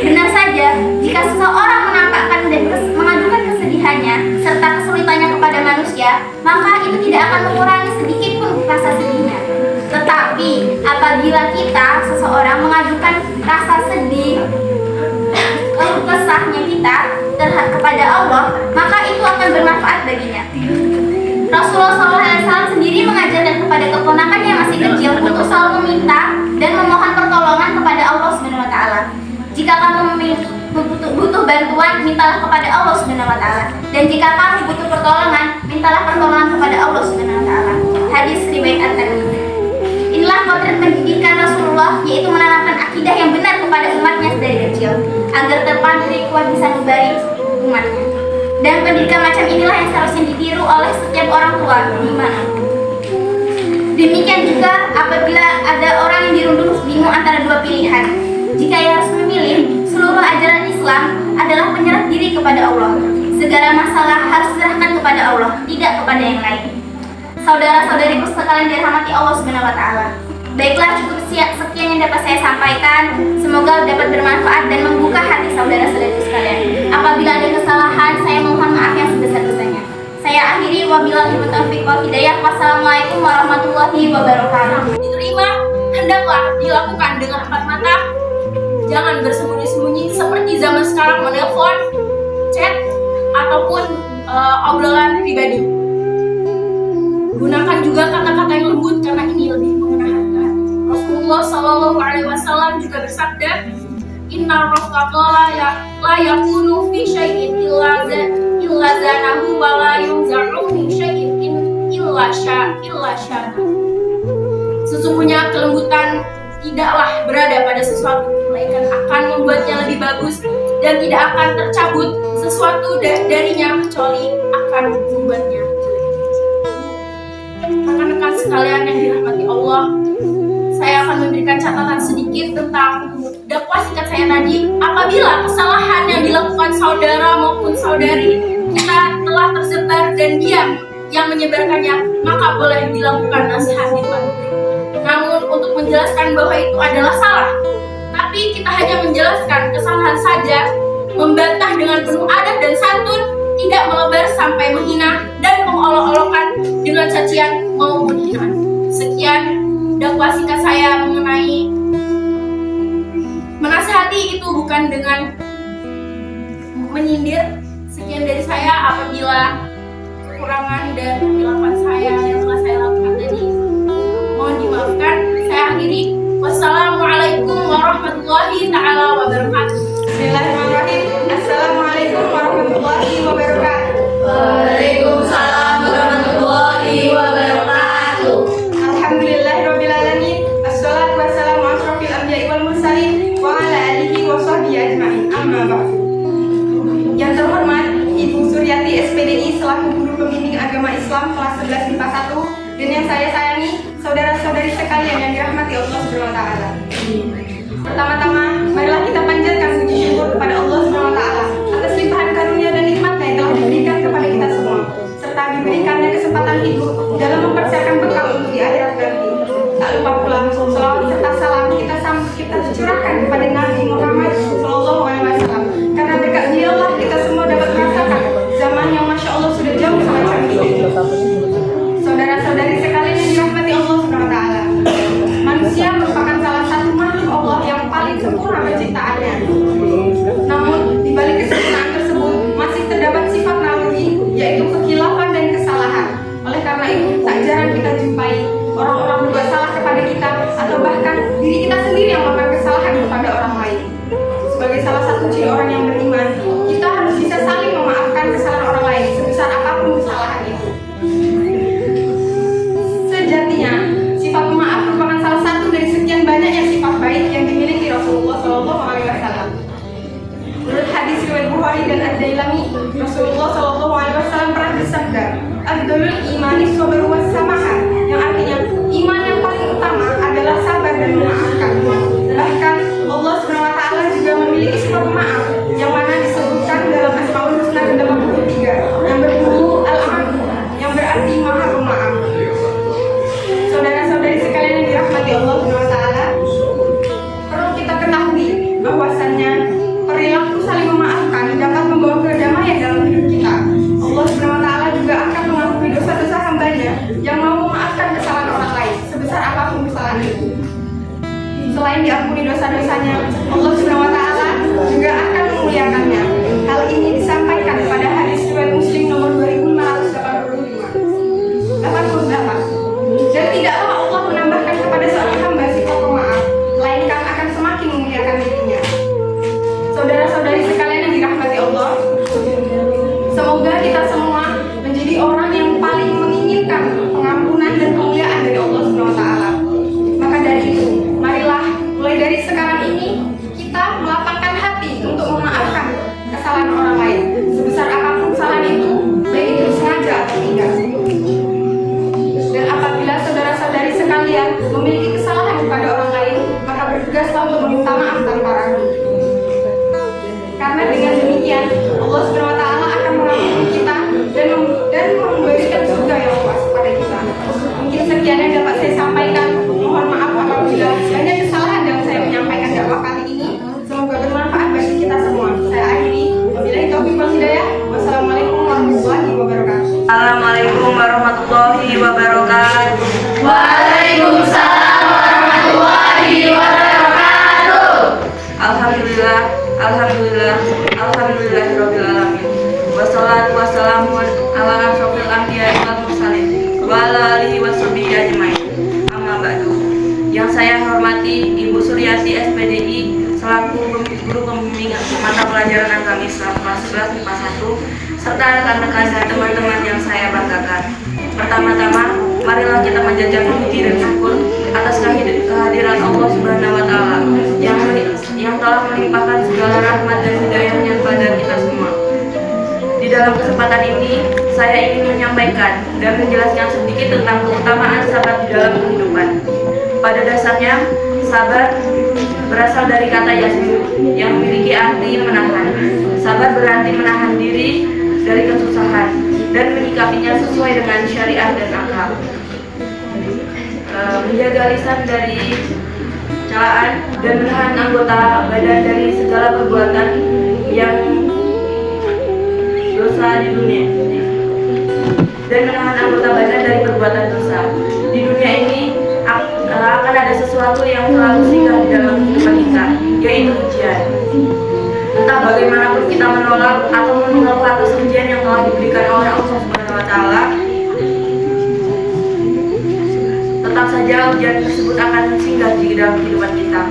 benar saja jika seseorang menampakkan dan mengadukan kesedihannya serta kesulitannya kepada manusia, maka itu tidak akan mengurangi sedikit pun rasa sedihnya. Tetapi apabila seseorang mengadukan rasa sedih, keluh kesahnya kita kepada Allah, maka itu akan bermanfaat baginya. Rasulullah SAW sendiri mengajarkan kepada keponakan yang masih kecil untuk selalu meminta dan memohon pertolongan kepada Allah Subhanahu wa Ta'ala. Jika kamu butuh bantuan, mintalah kepada Allah Subhanahu wa Ta'ala. Dan jika kamu butuh pertolongan, mintalah pertolongan kepada Allah Subhanahu wa Ta'ala. Hadis riwayat At-Tirmidzi. Inilah potret pendidikan Rasulullah, yaitu menanamkan akidah yang benar kepada umatnya dari kecil, agar terpandiri kuat bisa memberi umatnya. Dan pendidikan macam inilah yang seharusnya ditiru oleh setiap orang tua dimanapun. Demikian juga apabila ada orang yang dirundung bingung antara dua pilihan. Jika ia harus memilih, seluruh ajaran Islam adalah menyerah diri kepada Allah. Segala masalah harus diserahkan kepada Allah, tidak kepada yang lain. Saudara-saudariku sekalian dirahmati Allah Subhanahu wa Ta'ala, baiklah cukup sekian yang dapat saya sampaikan. Semoga dapat bermanfaat dan membuka hati saudara-saudariku sekalian. Apabila ada kesalahan, saya mohon maaf yang sebesar-besarnya. Saya akhiri, wabillahi taufiq wal hidayah. Wassalamualaikum warahmatullahi wabarakatuh. Diterima, hendaklah dilakukan dengan empat mata. Jangan bersembunyi-sembunyi seperti zaman sekarang menelpon, chat, ataupun obrolan pribadi. Gunakan juga kata-kata yang lembut karena ini lebih mengena hati. Rasulullah SAW juga bersabda, Inna rasulullah la yakunu fi syai'in illa zanahu wa la yunza'u min syai'in illa syana. Sesungguhnya kelembutan tidaklah berada pada sesuatu, melainkan akan membuatnya lebih bagus, dan tidak akan tercabut sesuatu darinya kecuali akan membuatnya jelek. Rekan-rekan sekalian yang dirahmati Allah, saya akan memberikan catatan sedikit tentang dakwah singkat saya tadi. Apabila kesalahan yang dilakukan saudara maupun saudari kita telah tersebar dan diam yang menyebarkannya, maka boleh dilakukan nasihat di depan publik. Namun untuk menjelaskan bahwa itu adalah salah, tapi kita hanya menjelaskan kesalahan saja, membantah dengan penuh adab dan santun, tidak melebar sampai menghina dan mengolok-olokkan dengan cacian maupun hinaan. Sekian dakwah singkat saya mengenai menasihati itu bukan dengan menyindir. Sekian dari saya. Apabila kekurangan dan kehilafan saya yang telah saya lakukan tadi, mohon dimaafkan. Saya akhiri. Wassalamualaikum warahmatullahi taala wabarakatuh. Bismillahirrahmanirrahim. Assalamualaikum warahmatullahi wabarakatuh. Waalaikumsalam warahmatullahi wabarakatuh. Alhamdulillahirabbil alamin. Wassalatu wassalamu ala asyrofil anbiya'i wal mursalin wa ala alihi wa sahbihi ajmain. Amma ba'du. Yang terhormat Ibu Suryati SPDI selaku guru pembimbing agama Islam kelas 11 IPA 1, dan yang saya sayangi saudara-saudari sekalian yang dirahmati Allah Subhanahu wa taala. Pertama-tama, marilah kita panjatkan puji syukur kepada Allah Subhanahu wa taala atas limpahan karunia dan nikmat-Nya yang telah diberikan kepada kita semua, serta diberikannya kesempatan hidup dalam mempersiapkan bekal untuk di akhirat nanti. Tak lupa pula selawat serta salam kita curahkan kepada Nabi Muhammad SAW, karena berkat dialah kita semua dapat merasakan zaman yang Masya Allah sudah jauh semacam ini. Saudara-saudari sekalian yang dirahmati Allah Subhanahu wa taala, manusia merupakan salah satu makhluk Allah yang paling sempurna penciptaannya. Namun, di balik kesempurnaan tersebut masih terdapat sifat naluri, yaitu kekhilafan dan kesalahan. Oleh karena itu, tak jarang kita jumpai orang-orang berbuat salah kepada kita, atau bahkan diri kita sendiri yang melakukan kesalahan kepada orang lain. Sebagai salah satu ciri orang yang beriman, kita harus bisa saling memaafkan kesalahan orang lain, sebesar apapun kesalahan itu. Sejatinya, sifat pemaaf merupakan salah satu dari sekian banyaknya sifat baik yang dimiliki Rasulullah SAW. Menurut hadis riwayat Bukhari dan Ad-Dailami, Rasulullah SAW pernah bersabda, "Afdhalul imani sabru was samahah," yang artinya iman yang paling utama adalah sabar dan memaafkan. Bahkan Allah SWT juga memiliki sifat pemaaf yang mana disebutkan dalam Asmaul Husna 83 yang berbunyi Al-Afu, yang berarti Maha Pemaaf. Saudara-saudari sekalian yang dirahmati Allah SWT, perlu kita ketahui bahwasannya perilaku saling memaafkan dapat membawa kedamaian dalam hidup kita. Allah SWT juga akan mengampuni dosa-dosa hambanya yang mau memaafkan kesalahan orang lain, sebesar apapun kesalahan itu. Selain diampuni dosa-dosanya, Allah SWT juga akan memuliakannya. Hal ini disampaikan pada hadis riwayat Muslim nomor 2588. Dan tidaklah Allah menambahkan kepada seorang hamba sifat pemaaf, melainkan akan semakin memuliakan dirinya. Saudara-saudari sekalian yang dirahmati Allah, semoga kita semua menjadi orang yang paling menginginkan pengampunan dan kemuliaan dari Allah SWT. Maka dari itu, marilah mulai dari sekarang ini kita melapangkan hati untuk memaafkan kesalahan orang lain, sebesar apapun kesalahan itu, baik itu sengaja atau tidak. Dan apabila saudara-saudari sekalian memiliki kesalahan kepada orang lain, maka bertugaslah untuk meminta maaf tanpa ragu. Karena dengan demikian Allah SWT akan mengampuni kita dan memberikan surga yang luas kepada kita. Mungkin sekian yang dapat saya sampaikan. Mohon maaf apabila banyak kesalahan dalam saya menyampaikan dakwah kali ini. Semoga bermanfaat bagi kita semua. Saya akhiri. Wabillahi taufiq wal hidayah. Wassalamualaikum warahmatullahi wabarakatuh. Assalamualaikum warahmatullahi wabarakatuh. Waalaikumsalam warahmatullahi wabarakatuh. Alhamdulillahirabbil alamin. Wassalatu wassalamu ala asyrofil anbiya'i wal mursalin wa ala alihi washabihi ajmain. Amma ba'du. Yang saya hormati Ibu Suryati SPDI selaku guru pembimbing mata pelajaran agama Islam kelas 11 IPA 1, serta rekan-rekan dan teman-teman yang saya banggakan. Pertama-tama, marilah kita menjajal puji dan syukur atas kehadiran Allah Subhanahu wa taala yang telah melimpahkan segala rahmat dan hidayahnya kepada kita semua. Di dalam kesempatan ini, saya ingin menyampaikan dan menjelaskan sedikit tentang keutamaan sabar di dalam kehidupan. Pada dasarnya, sabar berasal dari kata yasbir yang memiliki arti menahan. Sabar berarti menahan diri dari kesusahan dan menyikapinya sesuai dengan syariat dan akal. Menjaga lisan dari celaan dan menahan anggota badan dari segala perbuatan yang dosa di dunia, dan menahan anggota badan dari perbuatan dosa. Di dunia ini akan ada sesuatu yang selalu singgah di dalam kehidupan kita, yaitu ujian. Entah bagaimanapun kita menolak atau mengeluh atas ujian yang telah diberikan oleh Allah Subhanahu wa Ta'ala, tetap saja ujian tersebut akan singgah di dalam kehidupan kita.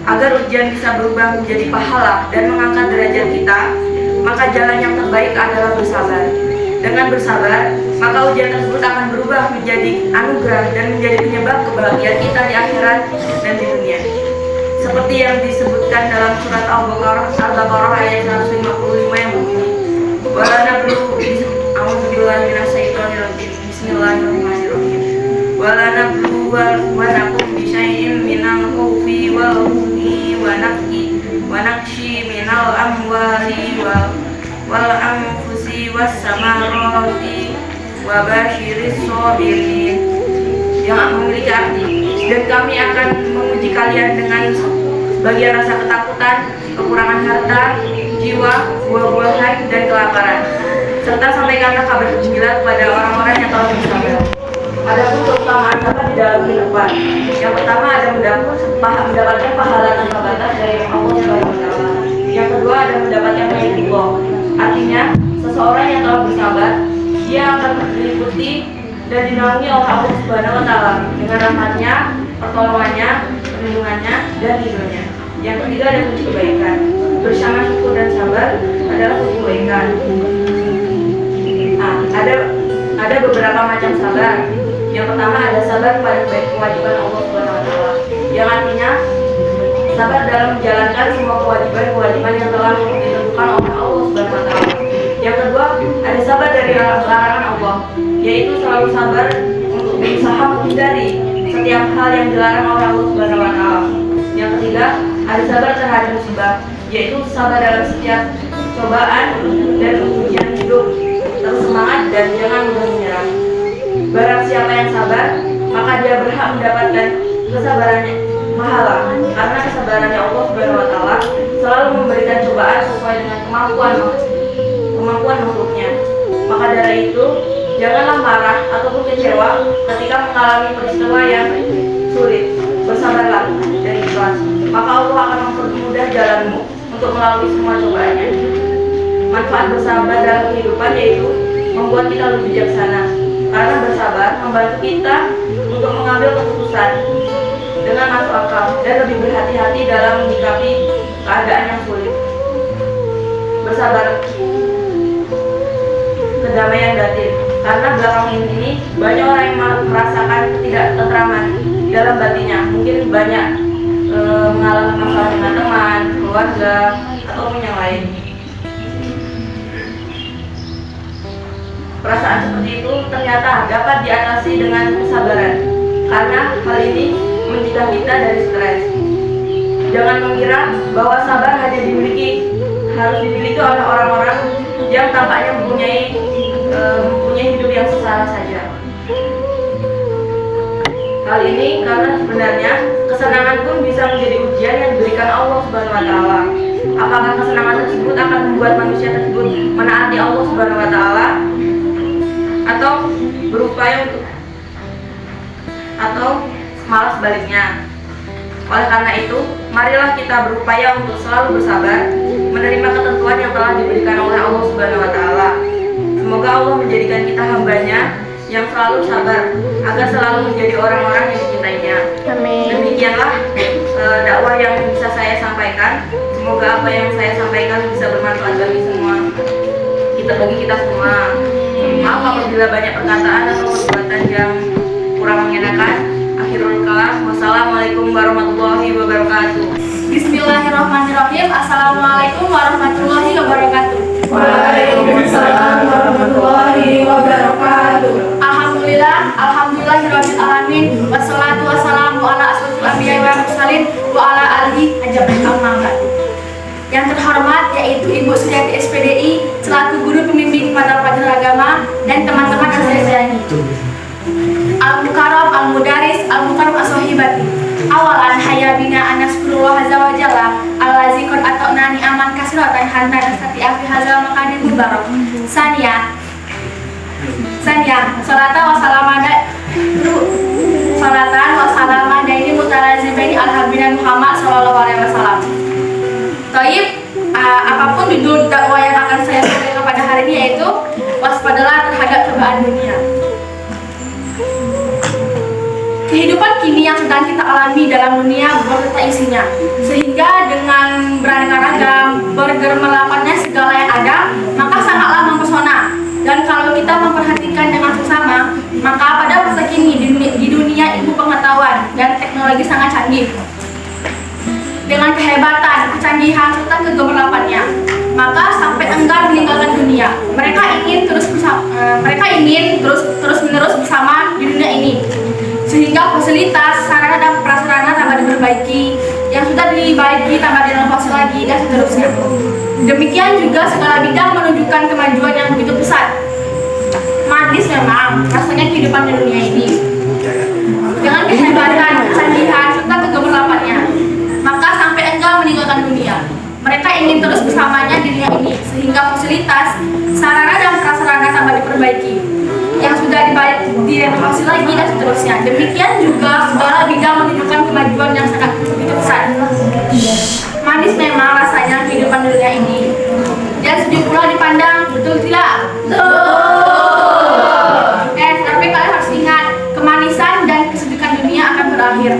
Agar ujian bisa berubah menjadi pahala dan mengangkat derajat kita, maka jalan yang terbaik adalah bersabar. Dengan bersabar, maka ujian tersebut akan berubah menjadi anugerah dan menjadi penyebab kebahagiaan kita di akhirat dan di dunia. Seperti yang disebutkan dalam surat Al-Baqarah ayat 155 yang berbunyi, Bismillahirrahmanirrahim. Wala nabluwannakum bisyai'in minal khawfi wal huni wa naqshi minal amwali wal anfusi was samarati wa basyiris sabirin, yang memiliki arti, dan kami akan menguji kalian dengan sebagian rasa ketakutan, kekurangan harta, jiwa, buah-buahan, dan kelaparan, serta sampaikanlah kabar gembira kepada orang-orang yang telah bersabar. Adapun keutamaan sabar di dalam kehidupan, yang pertama ada mendapatkan pahala tanpa batas dari Allah Subhanahu wa Ta'ala. Yang kedua ada mendapatkan ridho. Artinya, seseorang yang telah bersabar, dia akan diliputi dan dinaungi oleh Allah Subhanahu wa Ta'ala dengan rahmatnya, pertolongannya, perlindungannya, dan ridhonya. Yang ketiga ada kunci kebaikan. Bersama syukur dan sabar adalah kunci kebaikan. Ada beberapa macam sabar. Yang pertama ada sabar pada kewajiban Allah Subhanahu wa Ta'ala, yang artinya sabar dalam menjalankan semua kewajiban yang telah ditentukan oleh Allah Subhanahu wa Ta'ala. Yang kedua, ada sabar dari larangan Allah, yaitu selalu sabar untuk berusaha menghindari setiap hal yang dilarang oleh Allah Subhanahu wa Ta'ala. Yang ketiga, ada sabar terhadap musibah, yaitu sabar dalam setiap cobaan dan ujian hidup, terus semangat dan jangan mudah menyerah. Barang siapa yang sabar, maka dia berhak mendapatkan kesabarannya pahala, karena kesabarannya Allah Subhanahu wa Ta'ala selalu memberikan cobaan sesuai dengan kemampuan makhluknya. Maka dari itu, janganlah marah ataupun kecewa ketika mengalami peristiwa yang sulit. Bersabarlah dan ikhlas, maka Allah akan mempermudah jalanmu untuk melalui semua cobaannya. Manfaat bersabar dalam kehidupan yaitu membuat kita lebih bijaksana, karena bersabar membantu kita untuk mengambil keputusan dengan masuk akal dan lebih berhati-hati dalam menyikapi keadaan yang sulit. Bersabar kedamaian batin, karena belakangan ini banyak orang yang merasakan ketidaktentraman dalam batinnya. Mungkin banyak mengalami masalah dengan teman, keluarga, ataupun yang lain. Perasaan seperti itu ternyata dapat diatasi dengan kesabaran, karena hal ini mencegah kita dari stres. Jangan mengira bahwa sabar harus dimiliki oleh orang-orang yang tampaknya mempunyai hidup yang sengsara saja. Hal ini karena sebenarnya kesenangan pun bisa menjadi ujian yang diberikan Allah Subhanahu wa Ta'ala. Apakah kesenangan tersebut akan membuat manusia tersebut menaati Allah Subhanahu wa Ta'ala, atau berupaya atau malah sebaliknya? Oleh karena itu, marilah kita berupaya untuk selalu bersabar, menerima ketentuan yang telah diberikan oleh Allah Subhanahu wa Ta'ala. Semoga Allah menjadikan kita hambanya yang selalu sabar, agar selalu menjadi orang-orang yang dicintainya. Amin. Demikianlah dakwah yang bisa saya sampaikan. Semoga apa yang saya sampaikan bisa bermanfaat bagi kita semua. Maaf apabila banyak perkataan atau perbuatan yang kurang mengenakan. Akhirul kalam. Wassalamualaikum warahmatullahi wabarakatuh. Bismillahirrahmanirrahim. Assalamualaikum warahmatullahi wabarakatuh. Waalaikumsalam warahmatullahi anbiya'i wal mursalin wa ala alihi ajma'in amma ba'du. Yang terhormat yaitu Ibu Suryati SPDI selaku guru pembimbing mata pelajaran agama dan teman-teman yang saya sayangi. Al-Mukarram, Al-Mudaris, Al-Mukarram As-Sohibati. Awalan hayya bina anaskuru azza wa jalla allazi qad ata'na ni'aman kasiratan hatta nastati'a fi hadzal maqadir mubarak. Sania, salatan wa salaman daini mutalazimaini al habibina Muhammad sallallahu alaihi wasallam. Taib, apapun judul dakwah yang akan saya sampaikan pada hari ini yaitu waspadalah terhadap cobaan dunia. Kehidupan kini yang sedang kita alami dalam dunia berserta isinya, sehingga dengan beraneka ragam, bergemerlapatnya segala yang ada, maka sangatlah mempesona. Dan kalau kita memperhatikan dengan seksama, maka pada masa kini di dunia ilmu pengetahuan dan teknologi sangat canggih. Dengan kehebatan, kecanggihan serta kegemerlapannya, maka sampai enggan meninggalkan dunia. Mereka ingin terus menerus bersama di dunia ini. Sehingga fasilitas, sarana dan prasarana tambah diperbaiki, yang sudah dibaiki tambah direnovasi lagi dan seterusnya. Demikian juga segala bidang menunjukkan kemajuan yang begitu pesat. Manis memang rasanya kehidupan di dunia ini. Dengan kehebatan, kecanggihan serta kegemerlapannya, maka sampai enggan meninggalkan dunia. Mereka ingin terus bersamanya di dunia ini, sehingga fasilitas, sarana dan prasarana tambah diperbaiki, yang sudah direnovasi lagi dan seterusnya. Demikian juga segala bidang menunjukkan kemajuan yang sangat begitu besar. Manis memang rasanya kehidupan dunia ini, dan sejuk pula dipandang, betul tidak? Tapi kalian harus ingat, kemanisan dan kesejukan dunia akan berakhir.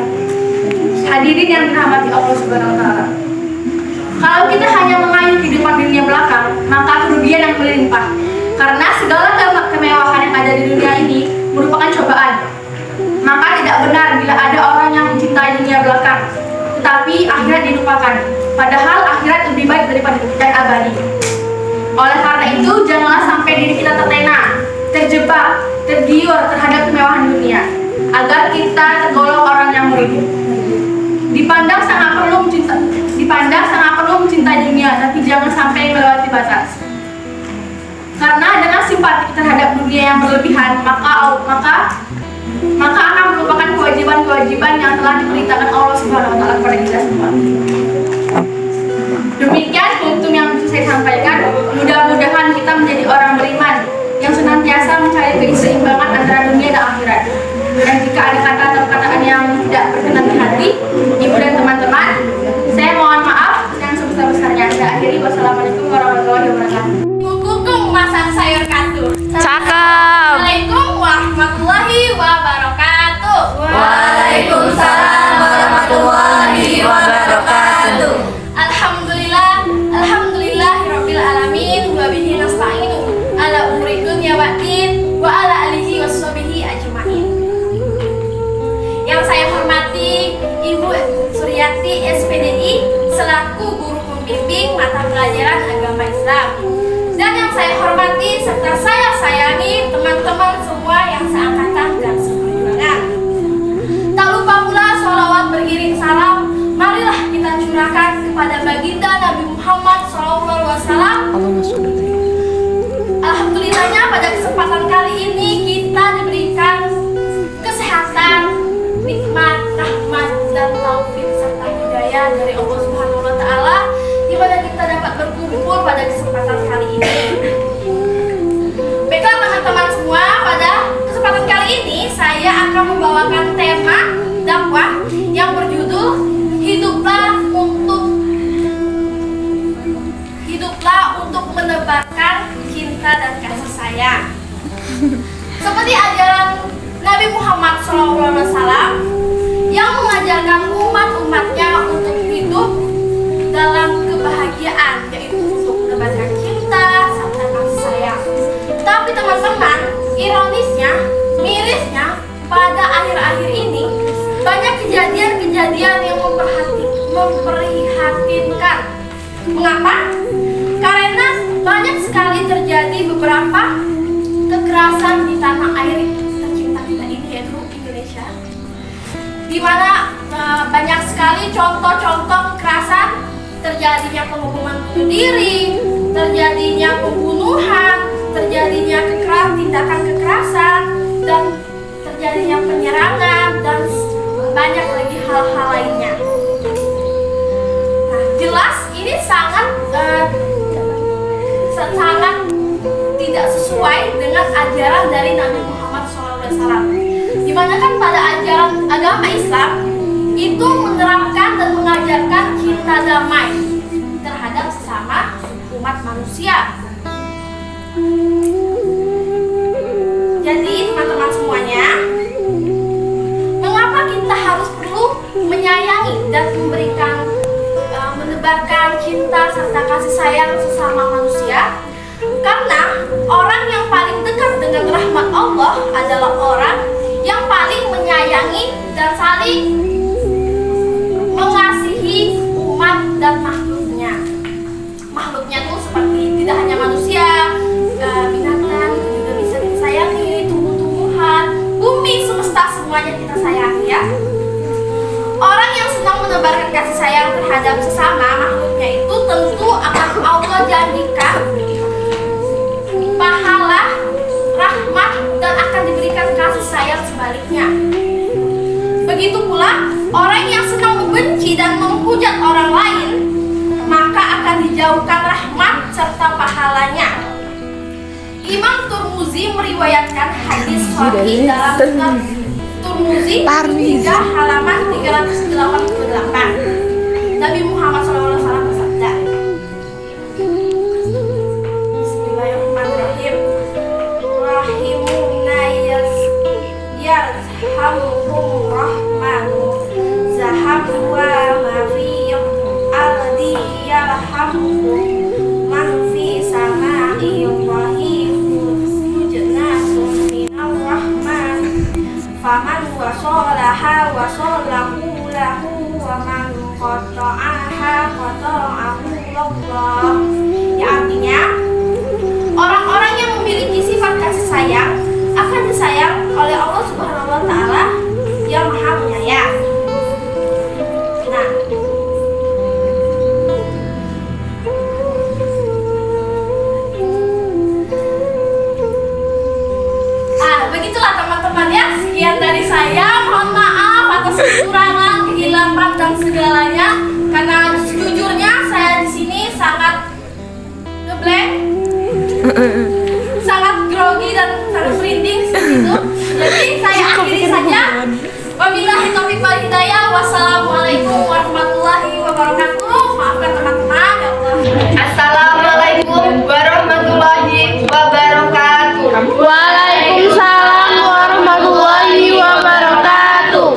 Hadirin yang dirahmati Allah Subhanahu wa Ta'ala. Kalau kita hanya mengayuh kehidupan dunia belakang, maka kerugian yang melimpah. Karena segala kemewahan yang ada di dunia ini merupakan cobaan. Maka tidak benar bila ada orang yang mencintai dunia belakang, tetapi akhirat dilupakan. Padahal akhirat lebih baik daripada dan abadi. Oleh karena itu, janganlah sampai diri kita terlena, terjebak, tergiur terhadap kemewahan dunia, agar kita tergolong orang yang merugi. Dipandang sangat perlu mencintai dunia, tapi jangan sampai melewati batas. Karena dengan simpati terhadap dunia yang berlebihan, maka akan merupakan kewajiban-kewajiban yang telah diperintahkan Allah Subhanahu wa Ta'ala kepada kita semua. Demikian kultum yang bisa saya sampaikan. Mudah-mudahan kita menjadi orang beriman yang senantiasa mencari keseimbangan antara dunia dan akhirat. Dan jika ada kata atau perkataan yang tidak berkenan di hati ibu dan teman-teman, saya mohon maaf yang sebesar-besarnya. Saya akhiri, wassalamualaikum warahmatullahi wabarakatuh. Hukum masak sayur katu. Cakep. Assalamualaikum warahmatullahi wabarakatuh. Waalaikumsalam warahmatullahi wabarakatuh. Alhamdulillahirabbil alamin wa bihi nasta'inu ala umuri dunya waddin wa ala alihi washabihi ajmain. Yang saya hormati Ibu Suryati SPDI selaku guru pembimbing mata pelajaran agama Islam. Dan yang saya hormati serta saya sayangi teman-teman semua yang seangkatan dan seperjuangan. Tak lupa pula sholawat beriring salam, marilah kita curahkan kepada baginda Nabi Muhammad SAW. Alhamdulillahnya pada kesempatan kali ini kita diberikan kesehatan, nikmat, rahmat, dan taufik serta hidayah dari Allah Subhanahu wa Ta'ala, di mana kita dapat berkumpul pada kesempatan kali ini. Baiklah teman-teman semua, pada kesempatan kali ini saya akan membawakan tema dakwah yang berjudul Hiduplah untuk menebarkan cinta dan kasih sayang. Seperti ajaran Nabi Muhammad SAW yang mengajarkan umat-umatnya untuk hidup dalam kebahagiaan, yaitu untuk menebarkan cinta serta kasih sayang. Tapi teman-teman, ironisnya, mirisnya, pada akhir-akhir ini banyak kejadian-kejadian yang memprihatinkan. Mengapa? Karena banyak sekali terjadi beberapa kekerasan di tanah air tercinta kita ini, yaitu Indonesia, di mana banyak sekali contoh-contoh kekerasan, terjadinya penghukuman bunuh diri, terjadinya pembunuhan, terjadinya tindakan kekerasan, dan terjadinya penyerangan, dan banyak lagi hal-hal lainnya. Nah, jelas ini sangat tidak sesuai dengan ajaran dari Nabi Muhammad SAW. Dimana kan pada ajaran agama Islam itu menerapkan dan mengajarkan cinta damai terhadap sesama umat manusia. Jadi teman-teman semuanya, mengapa kita harus perlu menyayangi dan menebarkan cinta serta kasih sayang sesama manusia? Karena orang yang paling dekat dengan rahmat Allah adalah orang yang paling menyayangi dan saling mengasihi umat dan makhluknya. Makhluknya tuh seperti tidak hanya manusia, binatang juga bisa kita sayangi, tumbuh-tumbuhan, bumi, semesta, semuanya kita sayangi ya. Orang yang senang menebarkan kasih sayang terhadap sesama makhluknya itu tentu akan Allah janjikan pahala, rahmat, dan akan diberikan kasih sayang sebaliknya. Begitu pula orang yang senang membenci dan menghujat orang lain, maka akan dijauhkan rahmat serta pahalanya. Imam Turmuzi meriwayatkan hadis sahih dalam Sunan Turmuzi 3 halaman 388. Nabi Muhammad SAW bersabda, Bismillahirrahmanirrahim. Rahimuna yarhamhum rahmanu zahabu wa ma fi ardi yarhamhum man fi sama'i Allahi yujnasun minar rahman faman wasolaha wasolahu lahu wa man qata'aha qata'ahu Allah. Ya, artinya orang-orang yang memiliki sifat kasih sayang akan disayang oleh Allah Subhanahu wa Ta'ala yang Maha Penyayang. Nah, begitulah teman-teman ya. Sekian dari saya. Mohon maaf atas kekurangan, kehilapan dan segalanya. Karena sejujurnya saya di sini sangat ngeblank, sangat grogi dan sangat merinding seperti itu. Jadi saya akhiri saja. Wabillahi taufiq wal hidayah. Wassalamualaikum warahmatullahi wabarakatuh. Maafkan teman-teman ya Allah. Assalamualaikum warahmatullahi wabarakatuh. Waalaikumsalam warahmatullahi wabarakatuh.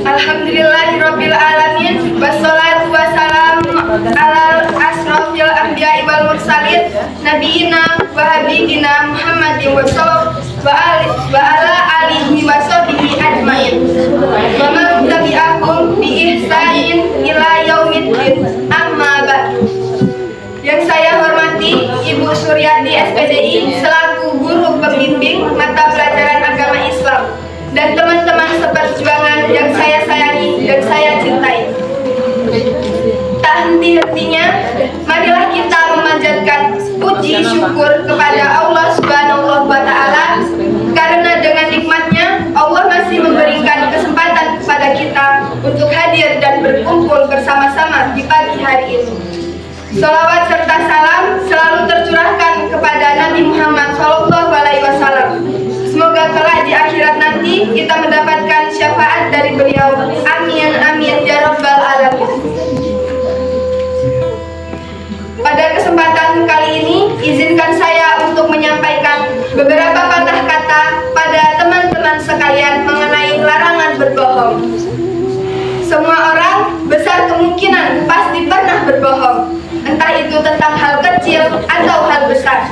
Alhamdulillahirabbil alamin wassalatu wassalamu ala asrofil anbiya'i wal mursalin nabiyina wa habibina Muhammadin wa ala alihi wa sahbihi ajmain wa man tabi'ahum bi ihsanin ila yaumiddin. Amma ba'du. Yang saya hormati Ibu Suryati SPDI selaku guru pembimbing mata pelajaran agama Islam dan teman-teman seperjuangan yang saya sayangi dan saya cintai. Tak henti-hentinya, marilah kita memanjatkan puji syukur kepada Allah Subhanahu wa Ta'ala, karena dengan nikmatnya Allah masih memberikan kesempatan kepada kita untuk hadir dan berkumpul bersama-sama di pagi hari ini. Salawat serta salam selalu tercurahkan kepada Nabi Muhammad SAW. Semoga kelak di akhirat nanti kita mendapatkan syafaat dari beliau. Amin amin ya rabbal alamin. Pada kesempatan kali ini, izinkan saya untuk menyampaikan beberapa patah kata pada teman-teman sekalian mengenai larangan berbohong. Semua orang besar kemungkinan pasti pernah berbohong, entah itu tentang hal kecil atau hal besar.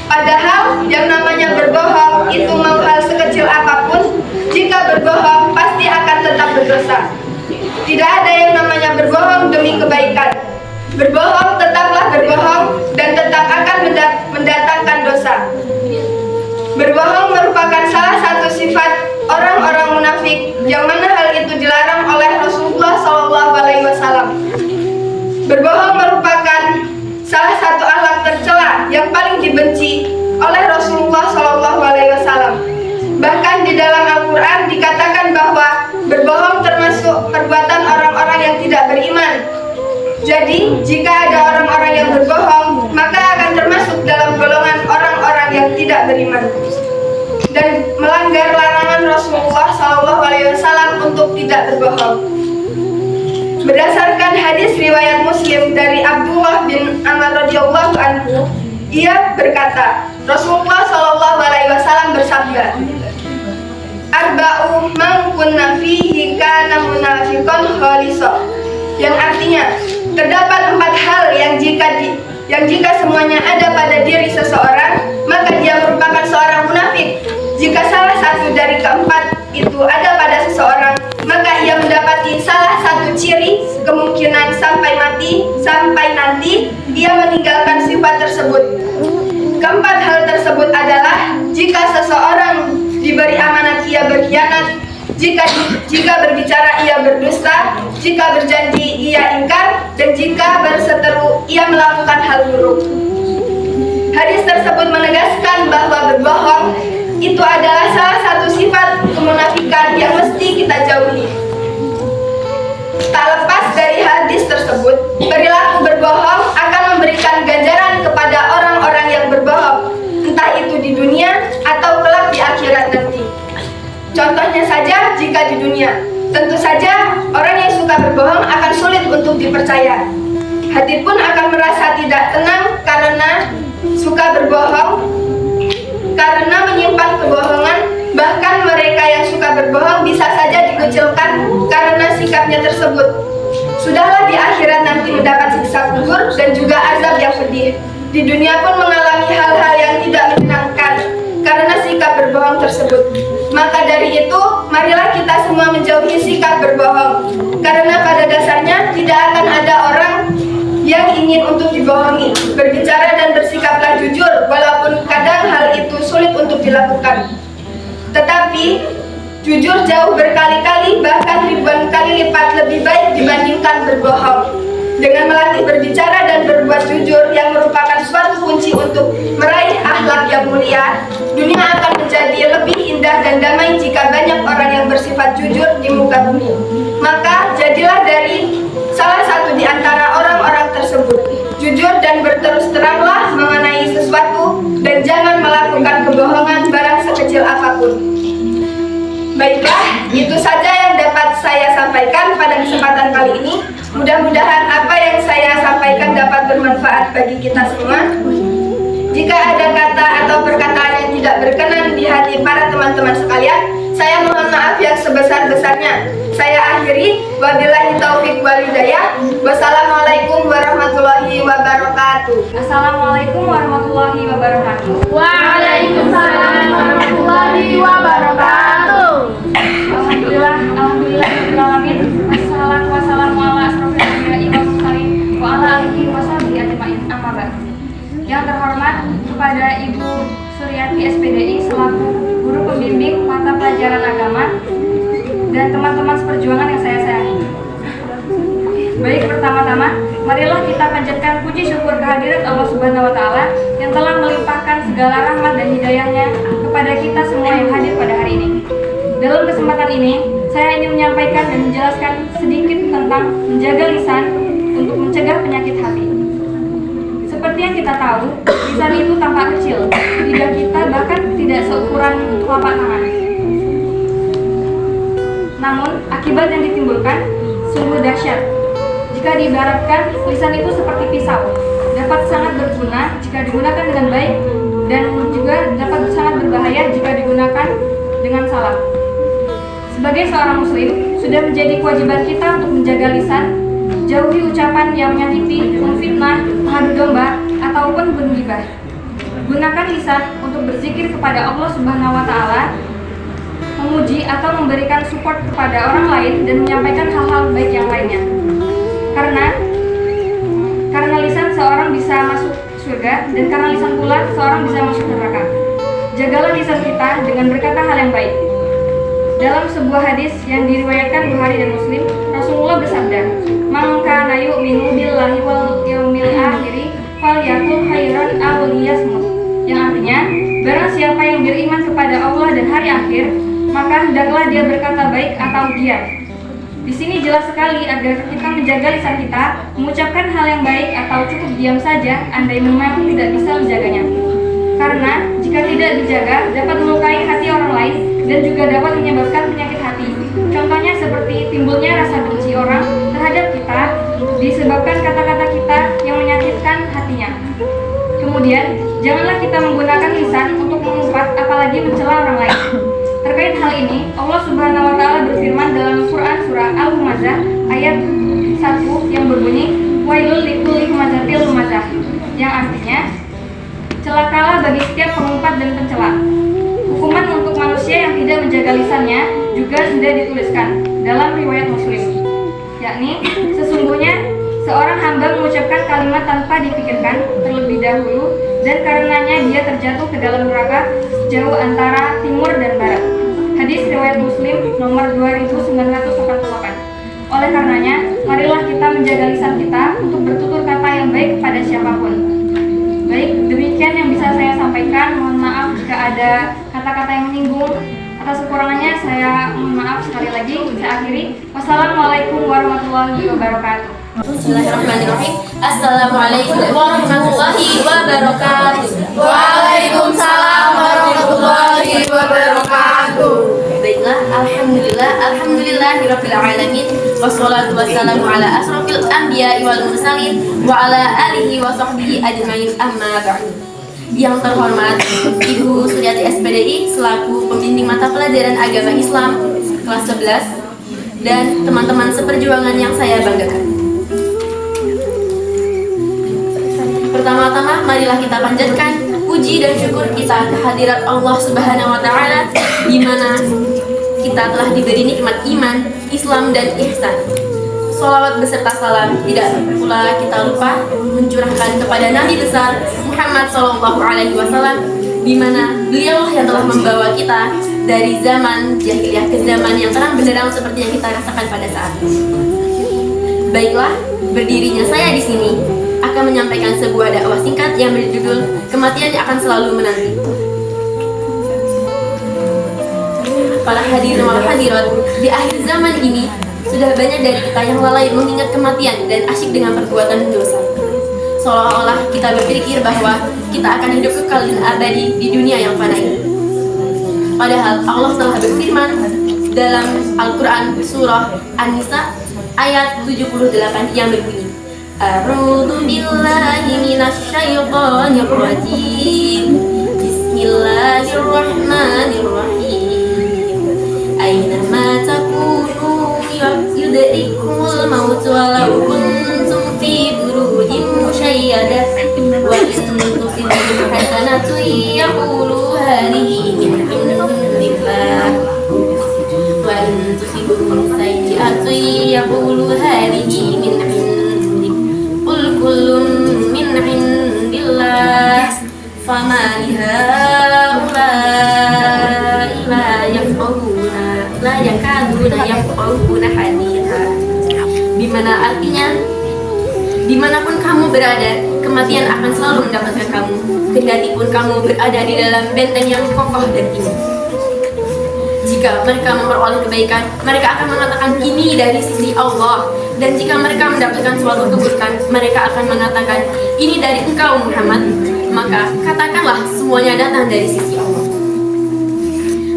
Padahal yang namanya berbohong itu mau hal sekecil apapun, jika berbohong pasti akan tetap berdosa. Tidak ada yang namanya berbohong demi kebaikan. Berbohong tetaplah berbohong dan tetap akan mendatangkan dosa. Berbohong merupakan salah satu sifat orang-orang munafik munafik, yang mana hal itu dilarang oleh Rasulullah SAW. Berbohong merupakan salah satu akhlak tercela yang paling dibenci oleh Rasulullah SAW. Bahkan di dalam Al-Quran dikatakan bahwa berbohong termasuk perbuatan orang-orang yang tidak beriman. Jadi, jika ada orang-orang yang berbohong, maka akan termasuk dalam golongan orang-orang yang tidak beriman dan melanggar larangan Rasulullah SAW untuk tidak berbohong. Berdasarkan hadis riwayat Muslim dari Abdullah bin Amr radhiyallahu anhu, ia berkata, Rasulullah SAW bersabda, Arba'u man kunna fihi kana munafiqan khalisah, yang artinya terdapat 4 hal yang jika semuanya ada pada diri seseorang, maka dia merupakan seorang munafik. Jika salah satu dari keempat itu ada pada seseorang, maka ia mendapati salah satu ciri, kemungkinan sampai nanti ia meninggalkan sifat tersebut. Keempat hal tersebut adalah jika seseorang diberi amanat ia berkhianat, jika berbicara ia berdusta, jika berjanji ia ingkar, dan jika berseteru ia melakukan hal buruk. Hadis tersebut menegaskan bahwa berbohong itu adalah salah satu sifat kemunafikan yang mesti kita jauhi. Tak lepas dari hadis tersebut, perilaku berbohong akan memberikan ganjaran kepada orang-orang yang berbohong, entah itu di dunia atau kelak di akhirat nanti. Contohnya saja jika di dunia, tentu saja orang yang suka berbohong akan sulit untuk dipercaya. Hati pun akan merasa tidak tenang karena suka berbohong, karena menyimpan kebohongan. Bahkan mereka yang suka berbohong bisa saja dikucilkan karena sikapnya tersebut. Sudahlah di akhirat nanti mendapat siksa kubur dan juga azab yang pedih. Di dunia pun mengalami hal-hal yang tidak menyenangkan karena sikap berbohong tersebut. Maka dari itu, marilah kita semua menjauhi sikap berbohong. Karena pada dasarnya tidak akan ada orang yang ingin untuk dibohongi. Berbicara dan bersikaplah jujur, walaupun kadang hal itu sulit untuk dilakukan. Tetapi, jujur jauh berkali-kali, bahkan ribuan kali lipat lebih baik dibandingkan berbohong. Dengan melatih berbicara dan berbuat jujur yang merupakan suatu kunci untuk meraih akhlak yang mulia, dunia akan menjadi lebih indah dan damai jika banyak orang yang bersifat jujur di muka bumi. Maka jadilah dari salah satu di antara orang-orang tersebut. Jujur dan berterus teranglah mengenai sesuatu dan jangan melakukan kebohongan barang sekecil apapun. Baiklah, itu saja yang dapat saya sampaikan pada kesempatan kali ini. Mudah-mudahan apa yang saya sampaikan dapat bermanfaat bagi kita semua. Jika ada kata atau perkataan yang tidak berkenan di hati para teman-teman sekalian, saya mohon maaf yang sebesar-besarnya. Saya akhiri, wabillahi taufik wal hidayah. Wassalamualaikum warahmatullahi wabarakatuh. Assalamualaikum warahmatullahi wabarakatuh. Waalaikumsalam warahmatullahi wabarakatuh. Alhamdulillahirrahmanirrahim. Wassalamu ala asrofil anbiya'i wal mursalin wa ala alihi washabihi ajmain. Amma ba'd. Yang terhormat kepada Ibu Suryati SPDI selaku guru pembimbing mata pelajaran agama dan teman-teman seperjuangan yang saya sayangi. Baik, pertama-tama marilah kita panjatkan puji syukur kehadirat Allah Subhanahu wa taala yang telah melimpahkan segala rahmat dan hidayahnya kepada kita semua yang hadir pada hari ini. Dalam kesempatan ini, saya ingin menyampaikan dan menjelaskan sedikit tentang menjaga lisan untuk mencegah penyakit hati. Seperti yang kita tahu, lisan itu tampak kecil, lidah kita bahkan tidak seukuran telapak tangan. Namun, akibat yang ditimbulkan sungguh dahsyat. Jika diibaratkan, lisan itu seperti pisau, dapat sangat berguna jika digunakan dengan baik dan juga dapat sangat berbahaya jika digunakan dengan salah. Sebagai seorang muslim, sudah menjadi kewajiban kita untuk menjaga lisan, jauhi ucapan yang menyakiti, memfitnah, mengadu domba, ataupun bergibah. Gunakan lisan untuk berzikir kepada Allah Subhanahu wa taala, memuji atau memberikan support kepada orang lain dan menyampaikan hal-hal baik yang lainnya. Karena lisan seorang bisa masuk surga dan karena lisan pula seorang bisa masuk neraka. Jagalah lisan kita dengan berkata hal yang baik. Dalam sebuah hadis yang diriwayatkan Bukhari dan Muslim, Rasulullah bersabda, "Man kana yu'minu billahi wal yaumil akhir falyaqul khairan aw liyasmut." Yang artinya, barang siapa yang beriman kepada Allah dan hari akhir, maka hendaklah dia berkata baik atau diam. Di sini jelas sekali agar kita menjaga lisan kita, mengucapkan hal yang baik atau cukup diam saja andai memang tidak bisa menjaganya. Karena jika tidak dijaga dapat melukai hati orang lain dan juga dapat menyebabkan penyakit hati. Contohnya seperti timbulnya rasa benci orang terhadap kita disebabkan kata-kata kita yang menyakitkan hatinya. Kemudian, janganlah kita menggunakan lisan untuk mengumpat apalagi mencela orang lain. Terkait hal ini, Allah Subhanahu wa taala berfirman dalam Quran surah Al-Humazah ayat 1 yang berbunyi, "Wailul likulli humazatil lumazah." Yang artinya, celakalah bagi setiap pengumpat dan pencela. Hukuman untuk manusia yang tidak menjaga lisannya juga sudah dituliskan dalam riwayat Muslim, yakni sesungguhnya seorang hamba mengucapkan kalimat tanpa dipikirkan terlebih dahulu dan karenanya dia terjatuh ke dalam neraka sejauh antara timur dan barat. Hadis riwayat Muslim nomor 2988. Oleh karenanya, marilah kita menjaga lisan kita untuk bertutur kata yang baik kepada siapapun. Baik, demikian yang bisa saya sampaikan. Mohon maaf jika ada kata-kata yang menyinggung. Atas kekurangannya saya mohon maaf sekali lagi. Saya akhiri. Wassalamualaikum warahmatullahi wabarakatuh. Bismillahirrahmanirrahim. Assalamualaikum warahmatullahi wabarakatuh. Waalaikumsalam warahmatullahi wabarakatuh. Baiklah, alhamdulillahirabbil alamin. Wassalatu wassalamu ala asrofil anbiya'i wal mursalin wa ala alihi wa sahbihi ajmain, amma ba'du. Yang terhormat Ibu Suryati SPDI selaku pembimbing mata pelajaran agama Islam kelas 11 dan teman-teman seperjuangan yang saya banggakan. Pertama-tama marilah kita panjatkan puji dan syukur kita kehadirat Allah Subhanahu wa taala di mana kita telah diberi nikmat iman, Islam dan ihsan. Sholawat beserta salam tidak pula kita lupa mencurahkan kepada Nabi besar Muhammad Sallallahu Alaihi Wasallam, di mana beliau yang telah membawa kita dari zaman jahiliyah ke zaman yang terang benderang seperti yang kita rasakan pada saat ini. Baiklah, berdirinya saya di sini akan menyampaikan sebuah dakwah singkat yang berjudul "Kematian akan selalu menanti". Para hadirin wal hadirat, di akhir zaman ini sudah banyak dari kita yang lalai mengingat kematian dan asyik dengan perbuatan dosa. Seolah-olah kita berpikir bahwa kita akan hidup kekal dan abadi di dunia yang fana ini. Padahal Allah telah berfirman dalam Al-Quran surah An-Nisa ayat 78 yang berbunyi, "A'udzu billahi minasyaitonir rajim. Bismillahirrahmanirrahim. Aynama takunu yudrikumul maut walau kuntum fi burujin musyayyadah wa in tusibhum hasanatun yaqulu hadhihi min indillah wa in tusibhum sayyi'atun yaqulu hadhihi min indik qul kullun min indillah fama lihaula'i la yakaduna yafqahuna haditha." Dimana artinya, dimanapun kamu berada, kematian akan selalu mendapatkan kamu, kendati pun kamu berada di dalam benteng yang kokoh dan tinggi. Jika mereka memperoleh kebaikan, mereka akan mengatakan ini dari sisi Allah. Dan jika mereka mendapatkan suatu keburukan, mereka akan mengatakan ini dari engkau Muhammad. Maka katakanlah semuanya datang dari sisi Allah.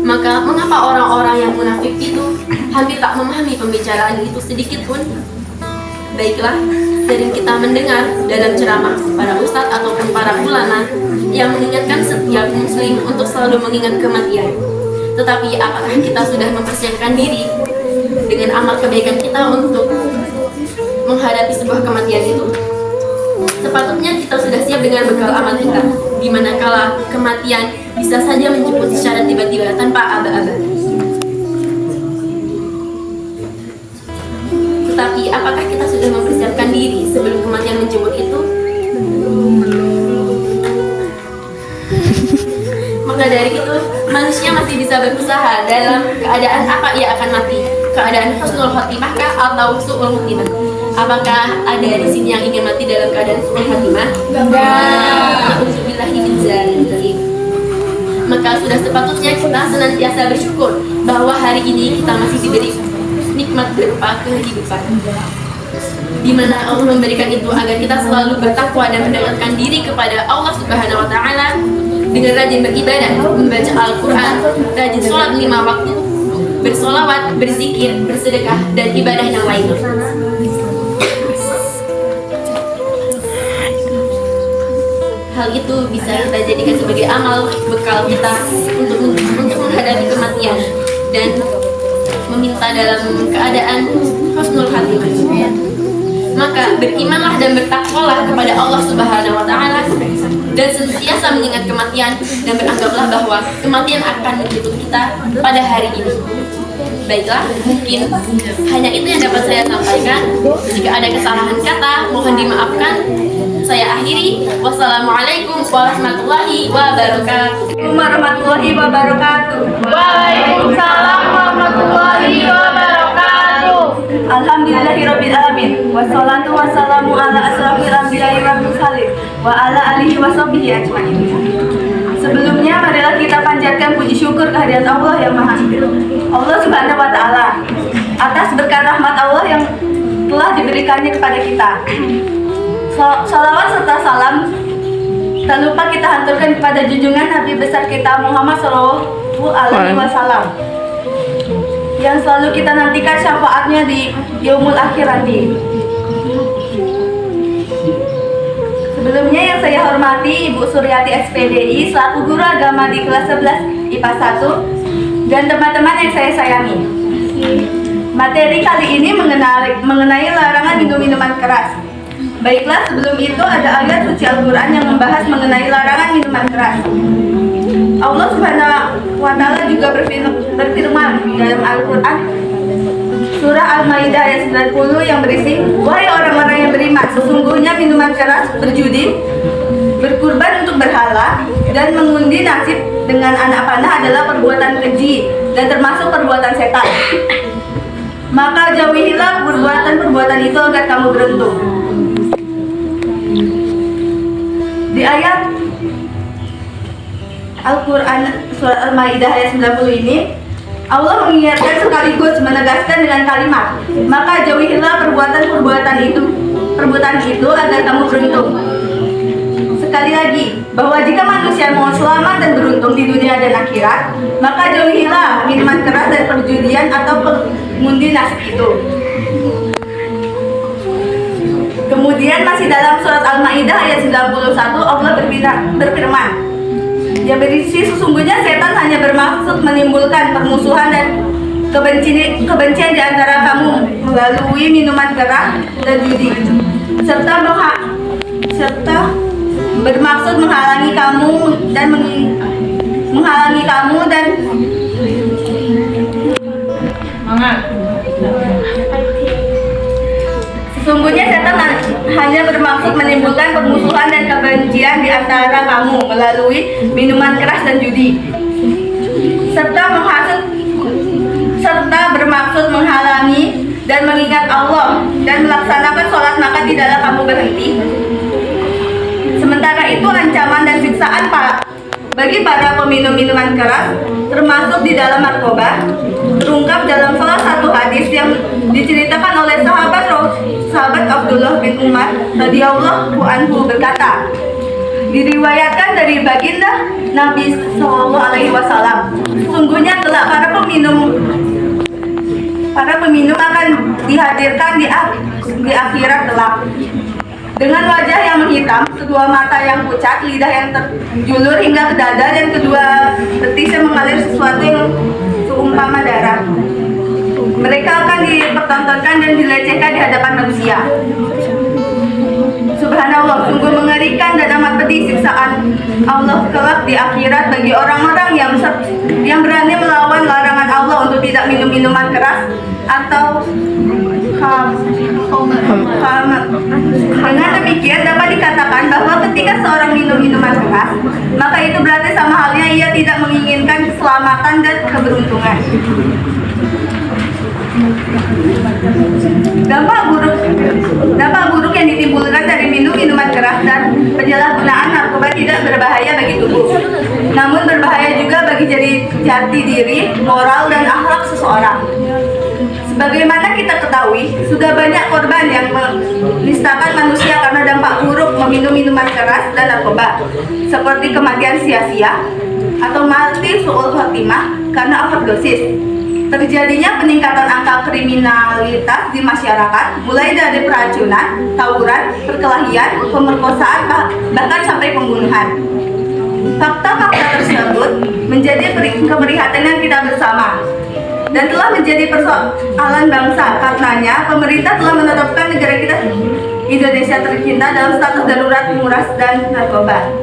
Maka mengapa orang-orang yang munafik itu hampir tak memahami pembicaraan itu sedikit pun? Baiklah, sering kita mendengar dalam ceramah para ustadz ataupun para ulama yang mengingatkan setiap muslim untuk selalu mengingat kematian. Tetapi apakah kita sudah mempersiapkan diri dengan amal kebaikan kita untuk menghadapi sebuah kematian itu? Sepatutnya kita sudah siap dengan bekal amal kita, di mana kala kematian bisa saja menjemput secara tiba-tiba tanpa aba-aba. Tetapi apakah kita sudah mempersiapkan diri sebelum kematian menjemput itu? Maka Maka dari itu manusia masih bisa berusaha dalam keadaan apa ia akan mati. Keadaan husnul khotimah kah atau su'ul khotimah? Apakah ada di sini yang ingin mati dalam keadaan su'ul khotimah? Na'udzubillahi min dzalik. Maka sudah sepatutnya kita senantiasa bersyukur bahwa hari ini kita masih diberi nikmat berupa kehidupan, di mana Allah memberikan itu agar kita selalu bertakwa dan mendekatkan diri kepada Allah Subhanahu wa taala dengan rajin beribadah, membaca Al-Qur'an, rajin sholat 5 waktu, bersolawat, berzikir, bersedekah dan ibadah yang lainnya. Hal itu bisa kita jadikan sebagai amal bekal kita untuk menghadapi kematian dan meminta dalam keadaan husnul khatimah. Maka berimanlah dan bertakwalah kepada Allah Subhanahu wa taala dan senantiasa mengingat kematian dan beranggaplah bahwa kematian akan menjemput kita pada hari ini. Baiklah, mungkin hanya itu yang dapat saya sampaikan. Jika ada kesalahan kata, mohon dimaafkan. Saya akhiri. Wassalamualaikum warahmatullahi wabarakatuh. Warahmatullahi wabarakatuh. Waalaikumsalam warahmatullahi wabarakatuh. Alhamdulillahirabbil alamin. Wassalatu wassalamu ala asrofil anbiya'i wal mursalin wa ala alihi washabihi ajmain. Sebelumnya marilah kita panjatkan puji syukur kehadirat Allah yang Maha Allah Subhanahu wa taala atas berkat rahmat Allah yang telah diberikannya kepada kita. Salawat serta salam tak lupa kita hanturkan kepada junjungan Nabi besar kita Muhammad Sallallahu Alaihi Wasallam yang selalu kita nantikan syafaatnya di yaumul akhir nanti. Sebelumnya yang saya hormati Ibu Suryati SPDI selaku guru agama di kelas 11 IPA 1 dan teman-teman yang saya sayangi. Materi kali ini mengenai larangan minum minuman keras. Baiklah, sebelum itu ada ayat suci Al-Quran yang membahas mengenai larangan minuman keras. Allah Subhanahu wa taala juga berfirman dalam Al-Quran surah Al-Maidah ayat 90 yang berisi, wahai orang-orang yang beriman, sesungguhnya minuman keras, berjudi, berkurban untuk berhala, dan mengundi nasib dengan anak panah adalah perbuatan keji dan termasuk perbuatan setan. Maka jauhilah perbuatan-perbuatan itu agar kamu beruntung. Di ayat Al-Quran surat Al-Maidah ayat 90 ini Allah mengingatkan sekaligus menegaskan dengan kalimat, maka jauhilah perbuatan itu agar kamu beruntung. Sekali lagi, bahwa jika manusia mau selamat dan beruntung di dunia dan akhirat, maka jauhilah minuman keras dan perjudian atau pengundi nasib itu. Kemudian masih dalam surat Al-Maidah ayat 91 Allah berfirman yang berisi, sesungguhnya setan hanya bermaksud menimbulkan permusuhan dan kebencian di antara kamu melalui minuman keras dan judi serta bermaksud menghalangi kamu dan sesungguhnya setan hanya bermaksud menimbulkan permusuhan dan kebencian di antara kamu melalui minuman keras dan judi, serta bermaksud menghalangi dan mengingat Allah dan melaksanakan sholat, maka tidaklah kamu berhenti. Sementara itu ancaman dan siksaan bagi para peminum minuman keras termasuk di dalam narkoba terungkap dalam salah satu hadis yang diceritakan oleh sahabat Abdullah bin Umar radhiyallahu anhu berkata, diriwayatkan dari baginda Nabi Shallallahu Alaihi Wasallam, sesungguhnya telah para peminum akan dihadirkan di akhirat kelak dengan wajah yang menghitam, kedua mata yang pucat, lidah yang terjulur hingga ke dada, dan kedua betis yang mengalir sesuatu yang seumpama darah. Mereka akan dipertontonkan dan dilecehkan di hadapan manusia. Subhanallah, sungguh mengerikan dan amat pedih siksaan Allah kelak di akhirat bagi orang-orang yang berani melawan larangan Allah untuk tidak minum minuman keras atau khamr Dengan demikian dapat dikatakan bahwa ketika seorang minum minuman keras, maka itu berarti sama halnya ia tidak menginginkan keselamatan dan keberuntungan. Dampak buruk yang ditimbulkan dari minum minuman keras dan penyalahgunaan narkoba tidak berbahaya bagi tubuh, namun berbahaya juga bagi jati diri, moral, dan akhlak seseorang. Sebagaimana kita ketahui, sudah banyak korban yang menistakan manusia karena dampak buruk meminum minuman keras dan narkoba, seperti kematian sia-sia atau mati su'ul khotimah karena overdosis. Terjadinya peningkatan angka kriminalitas di masyarakat, mulai dari peracunan, tawuran, perkelahian, pemerkosaan, bahkan sampai pembunuhan. Fakta-fakta tersebut menjadi keprihatinan kita bersama dan telah menjadi persoalan bangsa. Karenanya, pemerintah telah menetapkan negara kita Indonesia tercinta dalam status darurat menguras dan narkoba.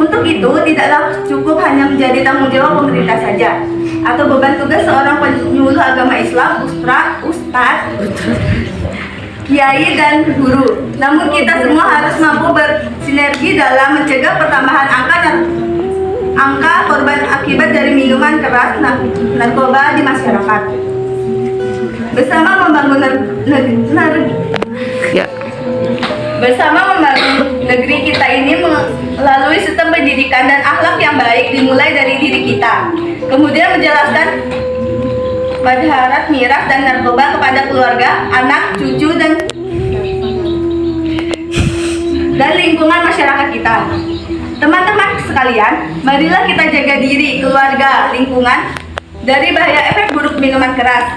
Untuk itu, tidaklah cukup hanya menjadi tanggung jawab pemerintah saja atau beban tugas seorang penyuluh agama Islam, ustadz, kiai, dan guru. Namun kita semua harus mampu bersinergi dalam mencegah pertambahan angka korban akibat dari minuman keras narkoba di masyarakat. Bersama membangun negeri kita ini melalui sistem pendidikan dan akhlak yang baik dimulai dari diri kita. Kemudian menjelaskan madharat miras dan narkoba kepada keluarga, anak, cucu, dan lingkungan masyarakat kita. Teman-teman sekalian, marilah kita jaga diri, keluarga, lingkungan dari bahaya efek buruk minuman keras,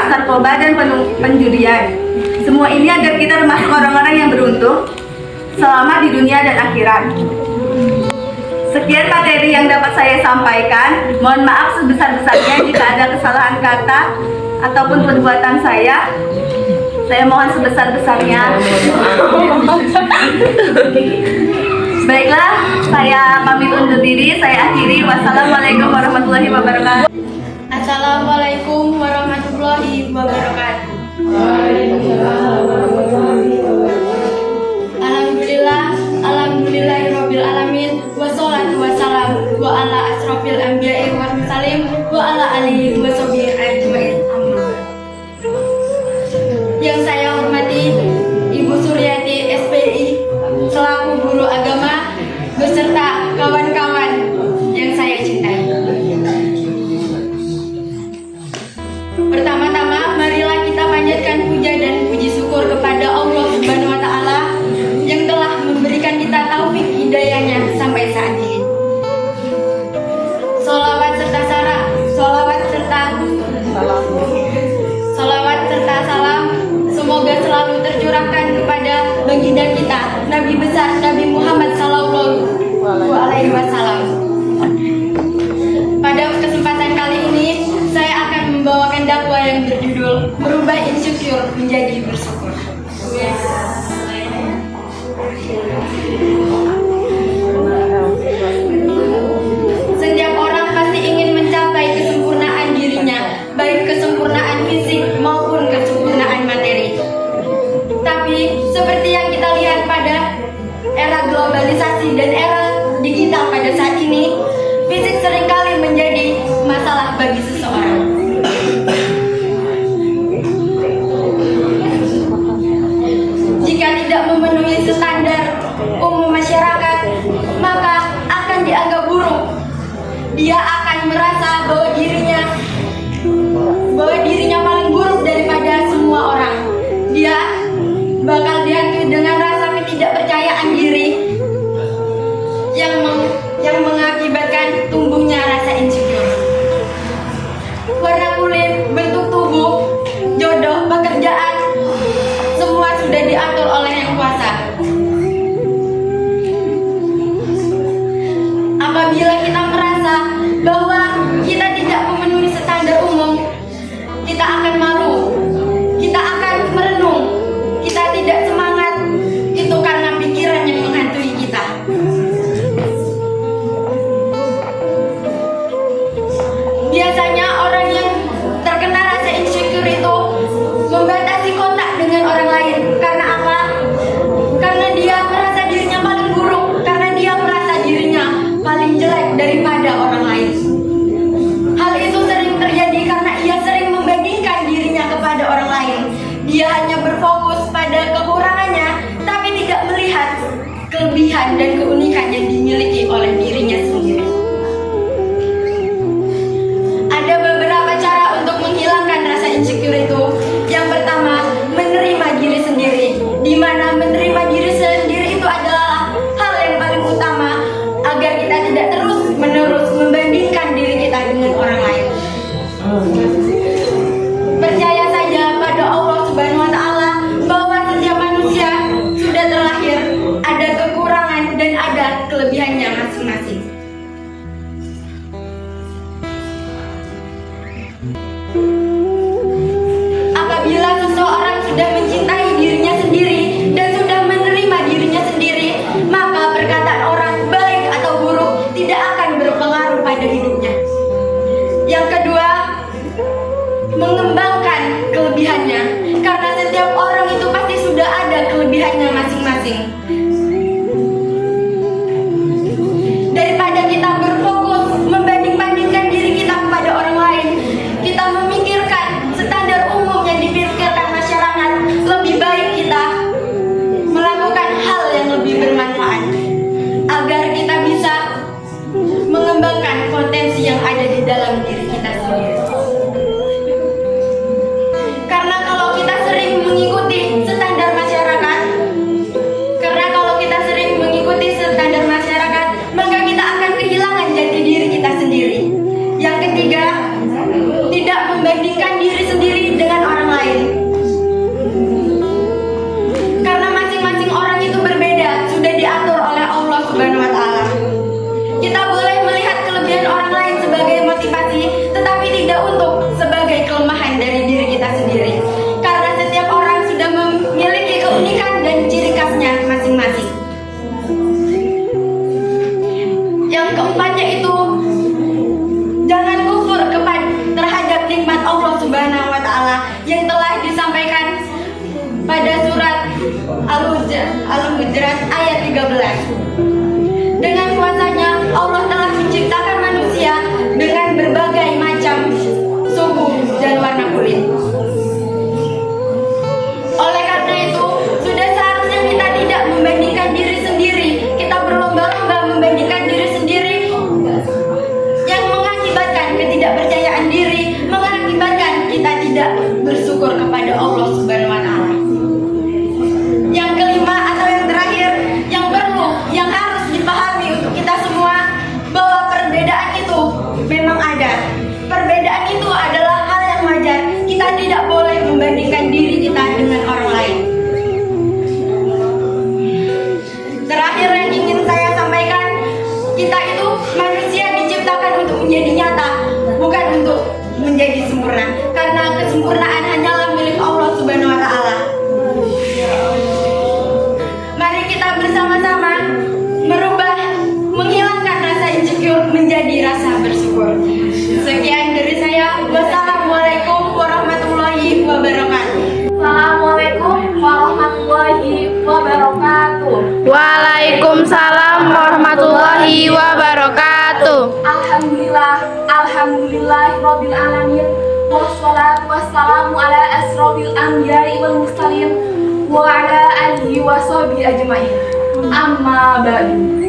narkoba, dan penjurian. Semua ini agar kita termasuk orang-orang yang beruntung selama di dunia dan akhirat. Sekian materi yang dapat saya sampaikan. Mohon maaf sebesar-besarnya jika ada kesalahan kata ataupun perbuatan saya. Saya mohon sebesar-besarnya. Baiklah, saya pamit undur diri. Saya akhiri. Wassalamualaikum warahmatullahi wabarakatuh. Assalamualaikum warahmatullahi wabarakatuh. Alhamdulillahirabbil alamin wassalatu wassalamu ala asrofil anbiya'i wal mursalin wa ala alihi wa sahbihi ajmain. Yang saya hormati Ibu Suryati SPI selaku guru agama beserta kawan-kawan yang saya cintai. Pertama-tama, marilah kita panjatkan puja dan puji syukur kepada Allah Subhanahu wa Ta'ala yang telah memberikan kita taufik hidayahnya sampai saat ini. Salawat serta salam semoga selalu tercurahkan kepada baginda kita Nabi besar Nabi Muhammad SAW. Pada kesempatan kali ini saya akan membawakan dakwah yang berjudul merubah insecure menjadi bersyukur. Setiap orang pasti ingin mencapai kesempurnaan dirinya, baik kesempurnaan fisik maupun kesempurnaan materi. Tapi seperti yang kita lihat pada era globalisasi dan era digital pada saat ini, fisik seringkali menjadi masalah bagi seseorang. Jika tidak memenuhi standar umum masyarakat dan keunikan yang dimiliki oleh dirinya sendiri. Ada beberapa cara untuk menghilangkan rasa insecure itu. Yang pertama, menerima diri sendiri, di mana menerima diri sendiri itu adalah hal yang paling utama agar kita tidak terus-menerus membandingkan diri kita dengan orang lain. Percaya saja pada Allah Subhanahu wa Ta'ala bahwa setiap manusia sudah terlahir ada kekurangan dan ada kelebihannya masing-masing. Apabila seseorang sudah mencintai dirinya sendiri dan sudah menerima dirinya sendiri, maka perkataan orang baik atau buruk tidak akan berpengaruh pada hidupnya. Yang kedua, mengembangkan kelebihannya, karena setiap orang itu pasti sudah ada kelebihannya masing-masing. Daripada kita berfokus membanding-bandingkan diri kita kepada orang lain, kita memikirkan standar umum yang dipikirkan masyarakat, lebih baik kita melakukan hal yang lebih bermanfaat agar kita bisa mengembangkan potensi yang ada di dalam diri kita sendiri. Karena kalau kita sering mengikuti standar masyarakat, maka kita akan kehilangan jati diri kita sendiri. Yang ketiga, tidak membandingkan diri sendiri dengan orang lain. Karena masing-masing orang itu berbeda, sudah diatur oleh Allah Subhanahu wa Ta'ala. Kita boleh melihat kelebihan orang lain sebagai motivasi, tetapi tidak untuk sebagai kelemahan dari diri kita sendiri. Karena setiap orang sudah memiliki keunikan dan ciri khasnya masing-masing. Yang keempatnya itu, jangan kufur terhadap nikmat Allah Subhanahu wa Ta'ala yang telah disampaikan pada surat Al-Hujurat ayat 13. Dengan kuasanya Allah telah menciptakan manusia dengan berbagai macam suku dan warna kulit. Oleh karena itu, sudah seharusnya kita tidak membandingkan diri sendiri. Kita berlomba-lomba membandingkan diri sendiri, yang mengakibatkan ketidakpercayaan diri, mengakibatkan kita tidak bersyukur kepada Allah Subhanahu wa Ta'ala. Yang kelima atau yang terakhir, yang harus dipahami untuk kita semua, bahwa perbedaan itu memang ada. Perbedaan itu adalah hal yang wajar. Kita tidak boleh membandingkan diri kita dengan orang lain. Terakhir yang ingin saya sampaikan, kita itu manusia diciptakan untuk menjadi nyata, bukan untuk menjadi sempurna. Karena kesempurnaan hanyalah milik Allah Subhanahu wa Ta'ala. Mari kita bersama-sama menghilangkan rasa insecure menjadi rasa bersyukur. Sekian dari saya. Wassalamualaikum warahmatullahi wabarakatuh. Assalamualaikum warahmatullahi wabarakatuh. Waalaikumsalam warahmatullahi wabarakatuh. Alhamdulillahirabbil alamin. Wassalatu wassalamu ala asrofil anbiya'i wal mursalin wa ala alihi wa sahbihi ajmain. Amma ba'du.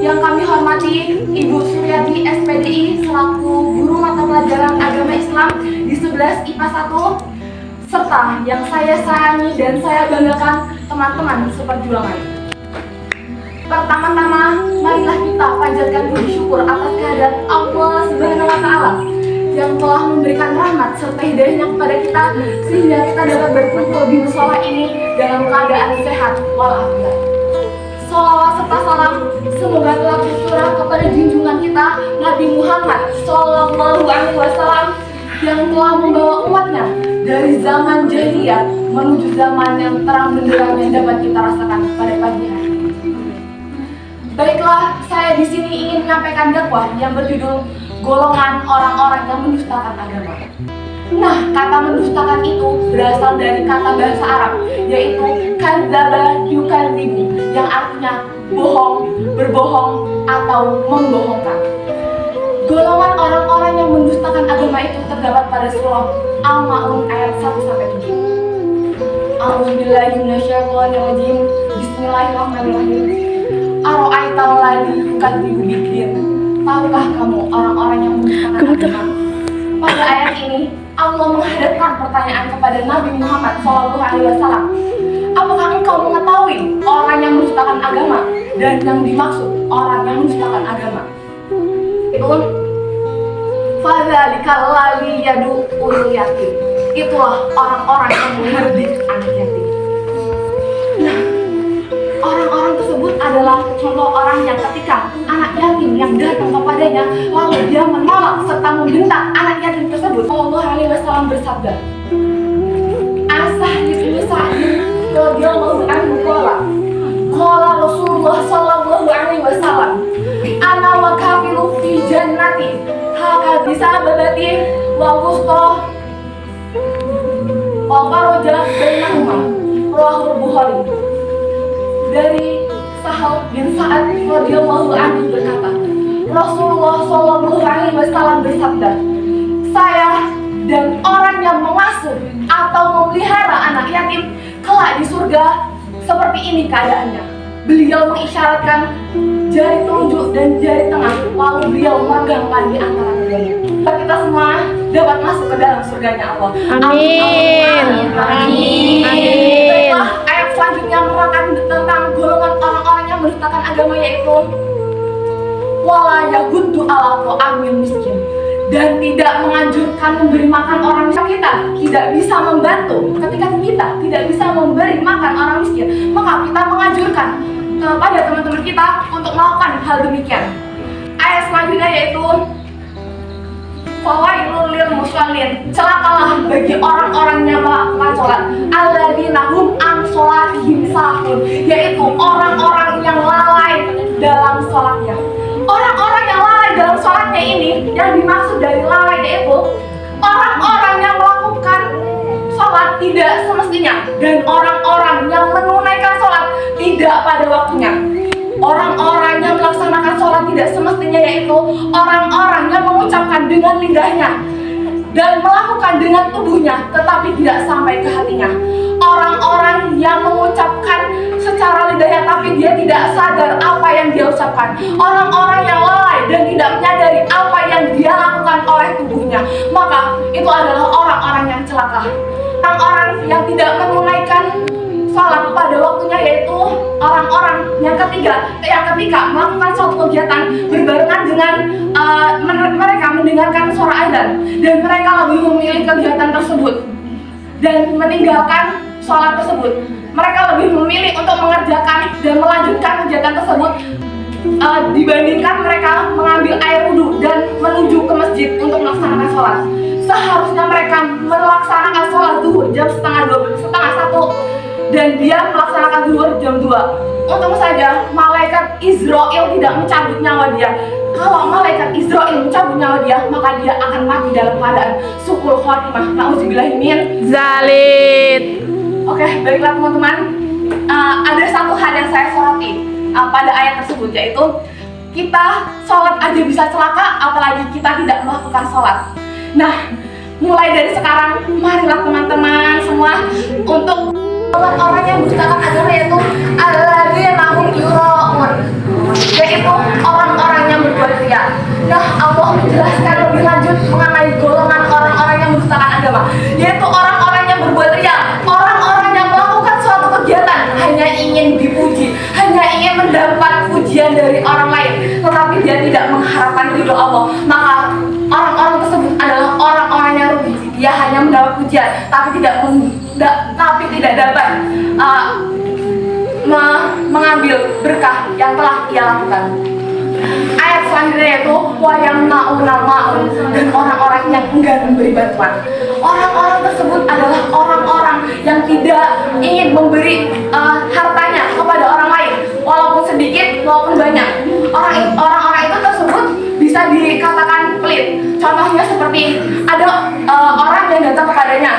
Yang kami hormati Ibu Suryati SPDI selaku guru mata pelajaran agama Islam di 11 IPA 1, serta yang saya sayangi dan saya banggakan teman-teman seperjuangan. Pertama-tama, marilah kita panjatkan puji syukur atas kehadirat Allah Subhanahu wa Ta'ala yang telah memberikan rahmat serta hidayahnya kepada kita sehingga kita dapat berkumpul di mushola ini dalam keadaan sehat walafiat. Sholawat serta salam semoga telah tercurah kepada junjungan kita Nabi Muhammad Sallallahu Alaihi Wasallam yang telah membawa umatnya dari zaman jahiliyah menuju zaman yang terang benderang yang dapat kita rasakan pada pagi hari ini. Baiklah, saya di sini ingin menyampaikan dakwah yang berjudul golongan orang-orang yang mendustakan agama. Nah, kata mendustakan itu berasal dari kata bahasa Arab, yaitu kadzdzaba yukadzibu, yang artinya bohong, berbohong, atau membohongkan. Golongan orang-orang yang mendustakan agama itu terdapat pada surah Al-Ma'un ayat 1-7. A'udzubillahi minasyaitonirrajim. Bismillahirrahmanirrahim. Aro'aital ladzi yukadzibu biddin. Tahukah kamu orang-orang yang mendustakan agama? Pada ayat ini Allah menghadapkan pertanyaan kepada Nabi Muhammad SAW. Apakah engkau mengetahui orang yang mendustakan agama dan yang dimaksud orang yang mendustakan agama? Itu fadzalikal ladzi yad'ul yatim. Itulah orang-orang yang menghardik anak yatim. Nah, orang-orang tersebut adalah contoh orang yang ketika anak yatim yang datang kepadanya lalu dia menolak serta membentak anak yatim tersebut. Sallallahu alaihi wasallam bersabda, As-Sa'id bin Sa'id radhiyallahu anhu qala Rasulullah sallallahu alaihi wasallam, ana wa kafilu fi jannati haka bisabati wa wusta wa faraja bainahuma. Rawahul Bukhari. Dari Sahal bin Sa'ad radhiyallahu anhu berkata, Rasulullah sallallahu alaihi wasallam bersabda, saya dan orang yang mengasuh atau memelihara anak yatim kelak di surga seperti ini keadaannya. Beliau mengisyaratkan jari telunjuk dan jari tengah, lalu beliau megangkan di antara keduanya. Kita semua dapat masuk ke dalam surganya Allah. Amin. Amin. Baiklah, ayat selanjutnya menerangkan tentang golongan orang-orang yang mendustakan agama, yaitu wala yaguddu ala ta'amil miskin, dan tidak menganjurkan memberi makan orang miskin. Kita tidak bisa membantu ketika kita tidak bisa memberi makan orang miskin, maka kita menganjurkan kepada teman-teman kita untuk melakukan hal demikian. Ayat selanjutnya yaitu fawailul lil musallin, celakalah bagi orang-orang yang melakukan sholat, alladzina hum an sholatihim sahun, yaitu orang-orang yang lalai dalam sholatnya. Orang-orang yang lalai dalam sholatnya ini, yang dimaksud dari lalai yaitu orang-orang yang melakukan sholat tidak semestinya dan orang-orang yang menunaikan sholat tidak pada waktunya. Orang-orang yang melaksanakan sholat tidak semestinya yaitu orang-orang yang mengucapkan dengan lidahnya dan melakukan dengan tubuhnya tetapi tidak sampai ke hatinya. Orang-orang yang mengucapkan secara lidahnya tapi dia tidak sadar apa yang dia ucapkan. Orang-orang yang lalai dan tidak menyadari apa yang dia lakukan oleh tubuhnya, maka itu adalah orang-orang yang celaka. Orang-orang yang tidak menunaikan sholat pada waktunya yaitu orang-orang yang ketika melakukan suatu kegiatan berbarengan dengan mereka mendengarkan suara azan dan mereka lebih memilih kegiatan tersebut dan meninggalkan sholat tersebut. Mereka lebih memilih untuk mengerjakan dan melanjutkan kegiatan tersebut dibandingkan mereka mengambil air wudhu dan menuju ke masjid untuk melaksanakan sholat. Seharusnya mereka melaksanakan sholat zuhur jam setengah 1 dan dia melaksanakan zuhur jam 2. Untung saja malaikat Israel tidak mencabut nyawa dia. Kalau malaikat Israel mencabut nyawa dia, maka dia akan mati dalam keadaan su'ul khotimah. Na'udzubillahi min Zalit. Oke, baiklah teman-teman. Ada satu hal yang saya soroti pada ayat tersebut, yaitu kita sholat aja bisa celaka, apalagi kita tidak melakukan sholat. Nah, mulai dari sekarang, marilah teman-teman semua untuk orang yang mendustakan agama, yaitu alladzina hum yura'un, yaitu orang-orang yang berbuat riya. Nah, Allah menjelaskan lebih lanjut mengenai golongan orang-orang yang mendustakan agama, yaitu orang-orang yang berbuat riya, orang-orang yang melakukan suatu kegiatan hanya ingin dipuji, hanya ingin mendapat pujian dari orang lain, tetapi dia tidak mengharapkan ridho Allah. Maka orang-orang tersebut adalah orang-orang yang rugi. Dia hanya mendapat pujian, tapi tidak dapat mengambil berkah yang telah ia lakukan. Ayat selanjutnya yaitu wa yamna'unal ma'un, dan orang-orang yang enggan memberi bantuan. Orang-orang tersebut adalah orang-orang yang tidak ingin memberi hartanya kepada orang lain, walaupun sedikit maupun banyak. Orang-orang itu tersebut bisa dikatakan pelit. Contohnya seperti ada orang yang datang kepadanya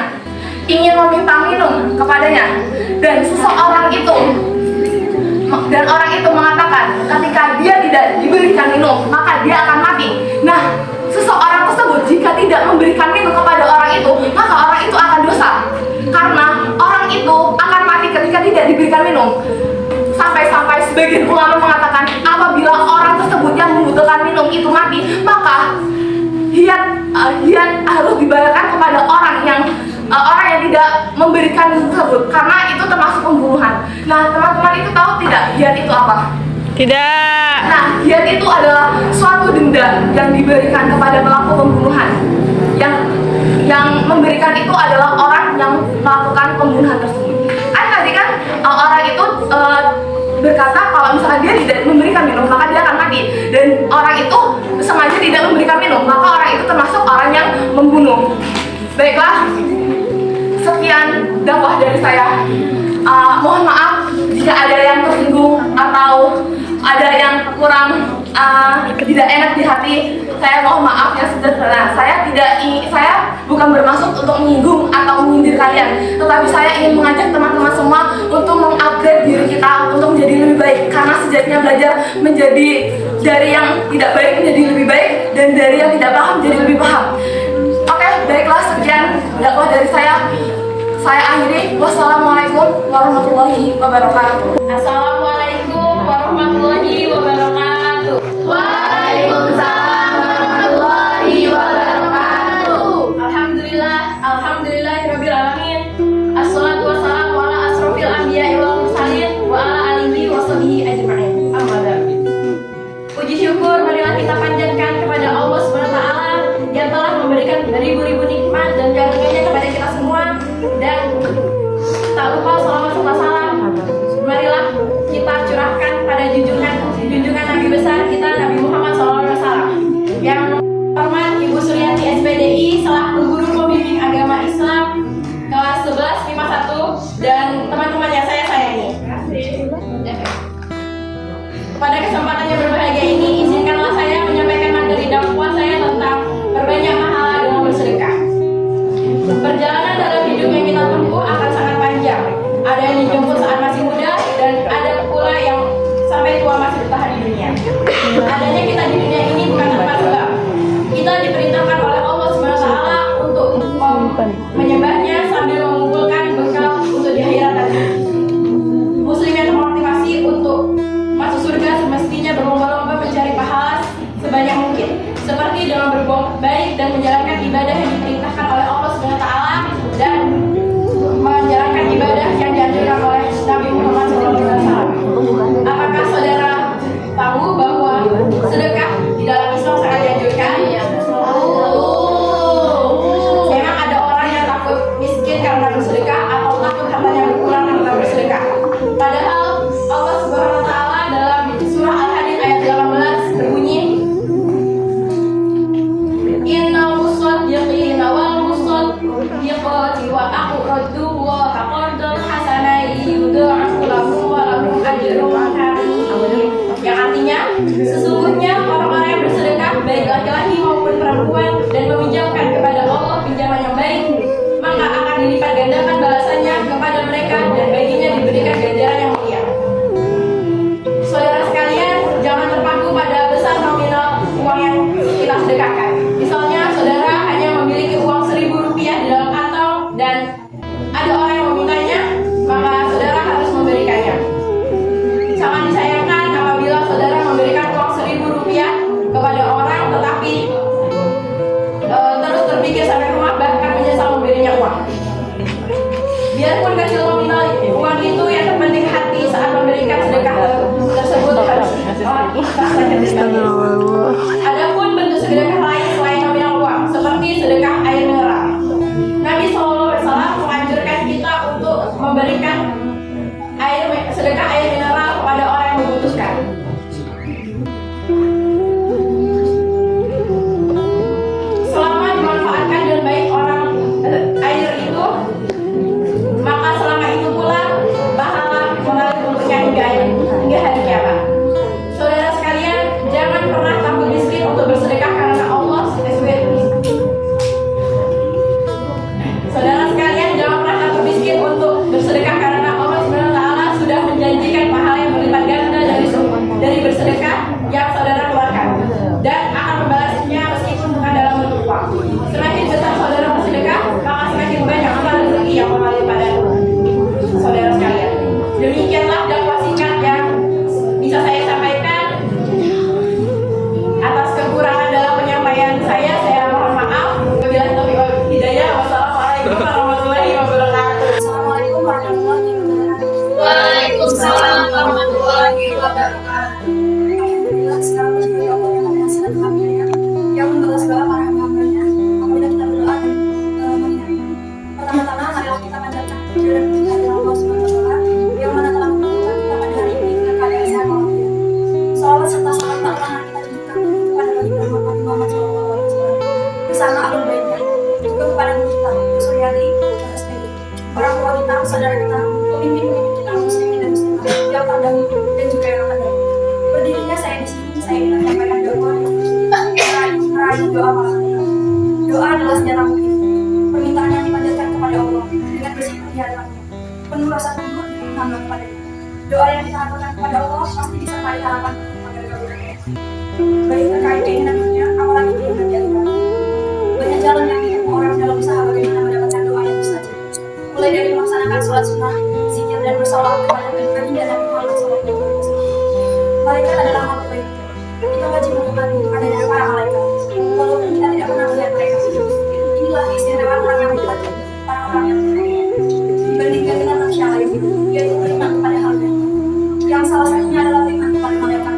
ingin meminta minum kepadanya, dan orang itu mengatakan ketika dia tidak diberikan minum maka dia akan mati. Nah, seseorang tersebut jika tidak memberikan minum kepada orang itu, maka orang itu akan dosa karena orang itu akan mati ketika tidak diberikan minum. Sampai-sampai sebagian ulama mengatakan dia harus dibayarkan kepada orang yang tidak memberikan tersebut, karena itu termasuk pembunuhan. Nah, teman-teman itu tahu tidak jihad itu apa? Tidak. Nah, jihad itu adalah suatu denda yang diberikan kepada pelaku pembunuhan. Yang memberikan itu adalah orang yang melakukan pembunuhan tersebut. Tadi kan orang itu berkata kalau misalkan dia tidak memberikan minum maka dia akan mati, dan orang itu sengaja tidak memberikan minum maka orang itu termasuk orang yang membunuh. Baiklah, sekian dakwah dari saya. Mohon maaf jika ada yang tersinggung atau ada yang kurang tidak enak di hati. Saya mohon maaf yang sederhana. Saya bukan bermaksud untuk menyinggung atau menyindir kalian, tetapi saya ingin mengajak teman-teman semua untuk mengupgrade diri kita untuk menjadi lebih baik, karena sejatinya belajar menjadi dari yang tidak baik menjadi lebih baik, dan dari yang tidak paham menjadi lebih paham. Oke, baiklah, sekian dakwah dari saya. Saya akhiri. Wassalamualaikum warahmatullahi wabarakatuh. Assalamualaikum warahmatullahi wabarakatuh. Waalaikumsalam warahmatullahi wabarakatuh. Alhamdulillahirabbil alamin. Assalatu wassalamu ala asrofil anbiya'i wal mursalin wa ala alihi washabihi ajma'in. Amma ba'du. Puji syukur marilah kita panjatkan kepada Allah Subhanahu wa taala yang telah memberikan beribu-ribu nikmat dan karunia-Nya kepada kita semua, dan tak lupa salawat serta salam marilah kita curahkan pada junjungan Nabi besar kita, Nabi Muhammad SAW, yang hormat Ibu Suryati SPDI selaku guru pembimbing agama Islam kelas 11 MIPA 1, dan teman-teman yang saya sayangi. Pada kesempatan yang berbahagia ini, izinkanlah saya menyampaikan materi dakwah saya tentang perbanyak pahala dengan bersedekah. Perjalanan dalam hidup yang kita tempuh akan sangat panjang. Ada yang dijemput saat masih muda, dan ada pula yang sampai tua masih bertahan di dunia. Adanya kita di dunia ini bukan tanpa sebab. Kita diperintahkan oleh Allah SWT untuk menyembahnya sambil mengumpulkan bekal untuk di akhirat nanti. Muslim yang termotivasi untuk masuk surga semestinya berlomba-lomba mencari pahala sebanyak mungkin, seperti dengan berbuat baik dan menjalankan ibadah yang diperintahkan oleh Allah SWT, dan menjalankan ibadah yang dianjurkan oleh Nabi Muhammad SAW. Apakah saudara tahu bahwa sedekah di dalam Islam sangat dianjurkan? Memang ada orang yang takut miskin karena bersedekah, atau takut hartanya berkurang karena bersedekah. Padahal Allah Subhanahu wa taala dalam surah Al-Hadid ayat 18 berbunyi, Innal musaddiqina wal musaddiqati wa aqradu wa qardan hasanan yudha'afu lahum wa lahum ajrun karim. Yang artinya, sesungguhnya orang-orang yang bersedekah baik laki-laki maupun perempuan dan meminjamkan kepada Allah pinjaman yang baik, maka akan dilipat gandakan balasannya kepada mereka, dan baginya diberikan ganjaran yang mulia. Saudara sekalian, jangan terpaku pada besar nominal uang yang kita sedekahkan. Misalnya, saudara hanya memiliki uang Rp1.000 di dalam kantong dan ada orang yang memintanya, maka saudara harus memberikannya. Sangat disayangkan apabila saudara memberikan uang Rp1.000 kepada orang tetapi terus terpikir sampai rumah, bahkan menyesal memberinya uang. Biarpun kecil nominal uang itu, yang terpenting hati saat memberikan sedekah tersebut harus ikhlas dan diterima. Adapun bentuk sedekah lain selain nominal uang, seperti sedekah air mineral, Nabi SAW menganjurkan kita untuk memberikan sedekah air mineral kepada orang yang membutuhkan. Selama dimanfaatkan dengan baik air itu, maka selama itu pula pahala mengalir untuknya hingga hari kiamat. Saudara sekalian, jangan pernah takut miskin untuk bersedekah karena Allah. Saudara sekalian, jangan pernah takut miskin untuk bersedekah karena Allah SWT sudah menjanjikan pahala yang berlipat ganda dari bersedekah yang saudara keluarkan, dan akan membalasnya meskipun bukan dalam bentuk uang. Semakin besar saudara bersedekah, maka semakin banyak amal rezeki yang mengalir pada saudara sekalian. Demikianlah dakwah singkat yang bisa saya sampaikan. Atas kekurangan dalam penyampaian saya mohon maaf. dan mencintai Allah SWT yang mana telah mempertemukan kita pada hari ini dengan keadaan sehat walafiat. Salawat serta salam tak pernah kita tunjukkan kepada baginda Nabi Muhammad SAW bersama ahlul baitnya, juga kepada guru kita, Suryati, dan Astagfirullah, orang tua kita, saudara kita, pemimpin-pemimpin kita, muslimin dan muslimah yang terdahulu dan juga yang akan datang. Berdirinya saya di sini, saya ingin menyampaikan doa meraih doa para kita. Doa adalah senjata mukmin. Permintaan yang dipanjatkan kepada Allah dengan bersikup di hadapannya, penuh rasa tunduk dan menambah kepadanya. Doa yang diharapkan kepada Allah pasti disertai harapan agar kabulnya. Baik terkait keinginan dunia, apalagi keinginan di akhirat. Banyak jalan yang ditempuh orang dalam usaha bagaimana mendapatkan doa yang mustajab. Mulai dari melaksanakan sholat sunnah, zikir dan bersolawat kepada baginda Nabi Muhammad SAW. Malaikat adalah makhluk baik. Kita wajib menghormati adanya para malaikat, walaupun kita tidak pernah melihat mereka. Inilah keistimewaan orang yang berbahagia, orang-orang yang beriman. Dibandingkan dengan manusia lain, yaitu beriman kepada hal-hal yang salah satunya adalah beriman kepada malaikat.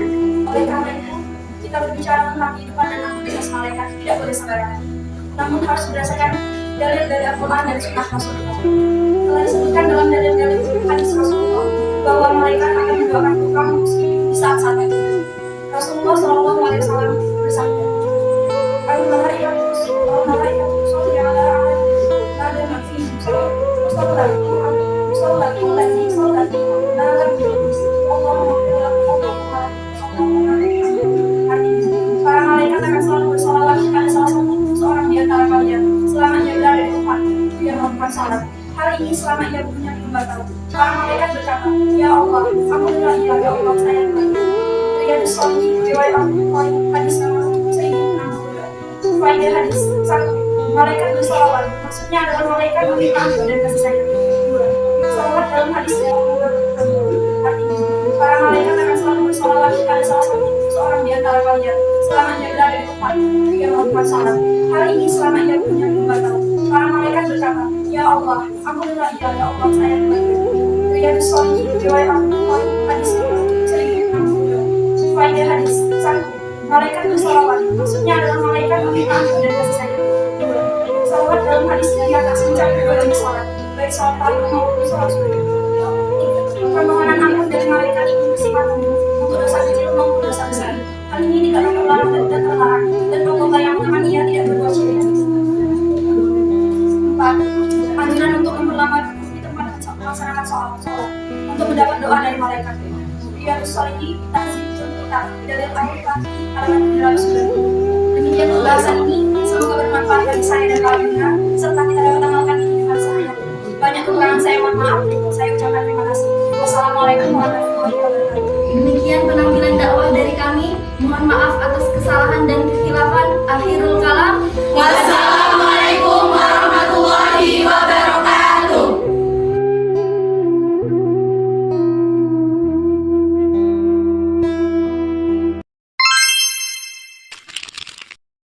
Oleh karena itu, kita berbicara tentang kehidupan dan aktivitas malaikat tidak boleh sembarangan, namun harus berdasarkan dalil dari Al-Quran dan Sunnah Rasulullah. Telah disebutkan dalam dalil-dalil hadis Rasulullah bahwa malaikat akan mendoakan kaum muslimin di saat-saat itu. Rasulullah SAW bersabda, para malaikat akan selalu bersolawat kepada salah satu seorang di antara kalian selama ia berada di tempat dia melakukan salat. Hal ini selama ia punya pembatal. Para malaikat berkata, Ya Allah, ampunilah ia, ya Allah, saya kembali. Riyadus Shalihin, riwayat Al-Bukhari, hadis nomor 1062. Faedah hadis 1. Malaikat bersolawat, maksudnya adalah malaikat meminta ampun dan kasih sayang. 2. Salawat dalam hadis yang artinya, para malaikat akan selalu bersolawat kepada salah satu seorang di antara kalian selama ia berada di tempat dia melakukan salat. Hal ini selama ia punya pembatal. Para malaikat berkata, Ya Allah, ampunilah ia, ya Allah, saya kembali. Riyadus Shalihin, riwayat Al-Bukhari, hadis nomor 1062. Faedah hadis 1. Malaikat bersolawat, maksudnya adalah malaikat meminta ampun dan kasih sayang. 2. Salawat dalam hadis yang di atas mencakup dua jenis salat, baik salat fardu maupun salat sunnah. 3. Permohonan ampun dari malaikat itu bersifat umum untuk dosa kecil maupun dosa besar. Hal ini tidak terlarang dan tidak terlarang, dan Allah yang mengamani ia tidak berbuat syirik. 4. Anjuran untuk memperlama duduk di tempat melaksanakan sholat untuk mendapat doa dari malaikat. Riyadus Shalihin, Tahzib kita dalil Al-Quran halaman 390. Demikian pembahasan ini, semoga bermanfaat bagi saya dan kalian, serta kita dapat amalkan ini dengan sehari-hari. Banyak kekurangan saya, mohon maaf. Saya ucapkan terima kasih. Wassalamualaikum warahmatullahi wabarakatuh.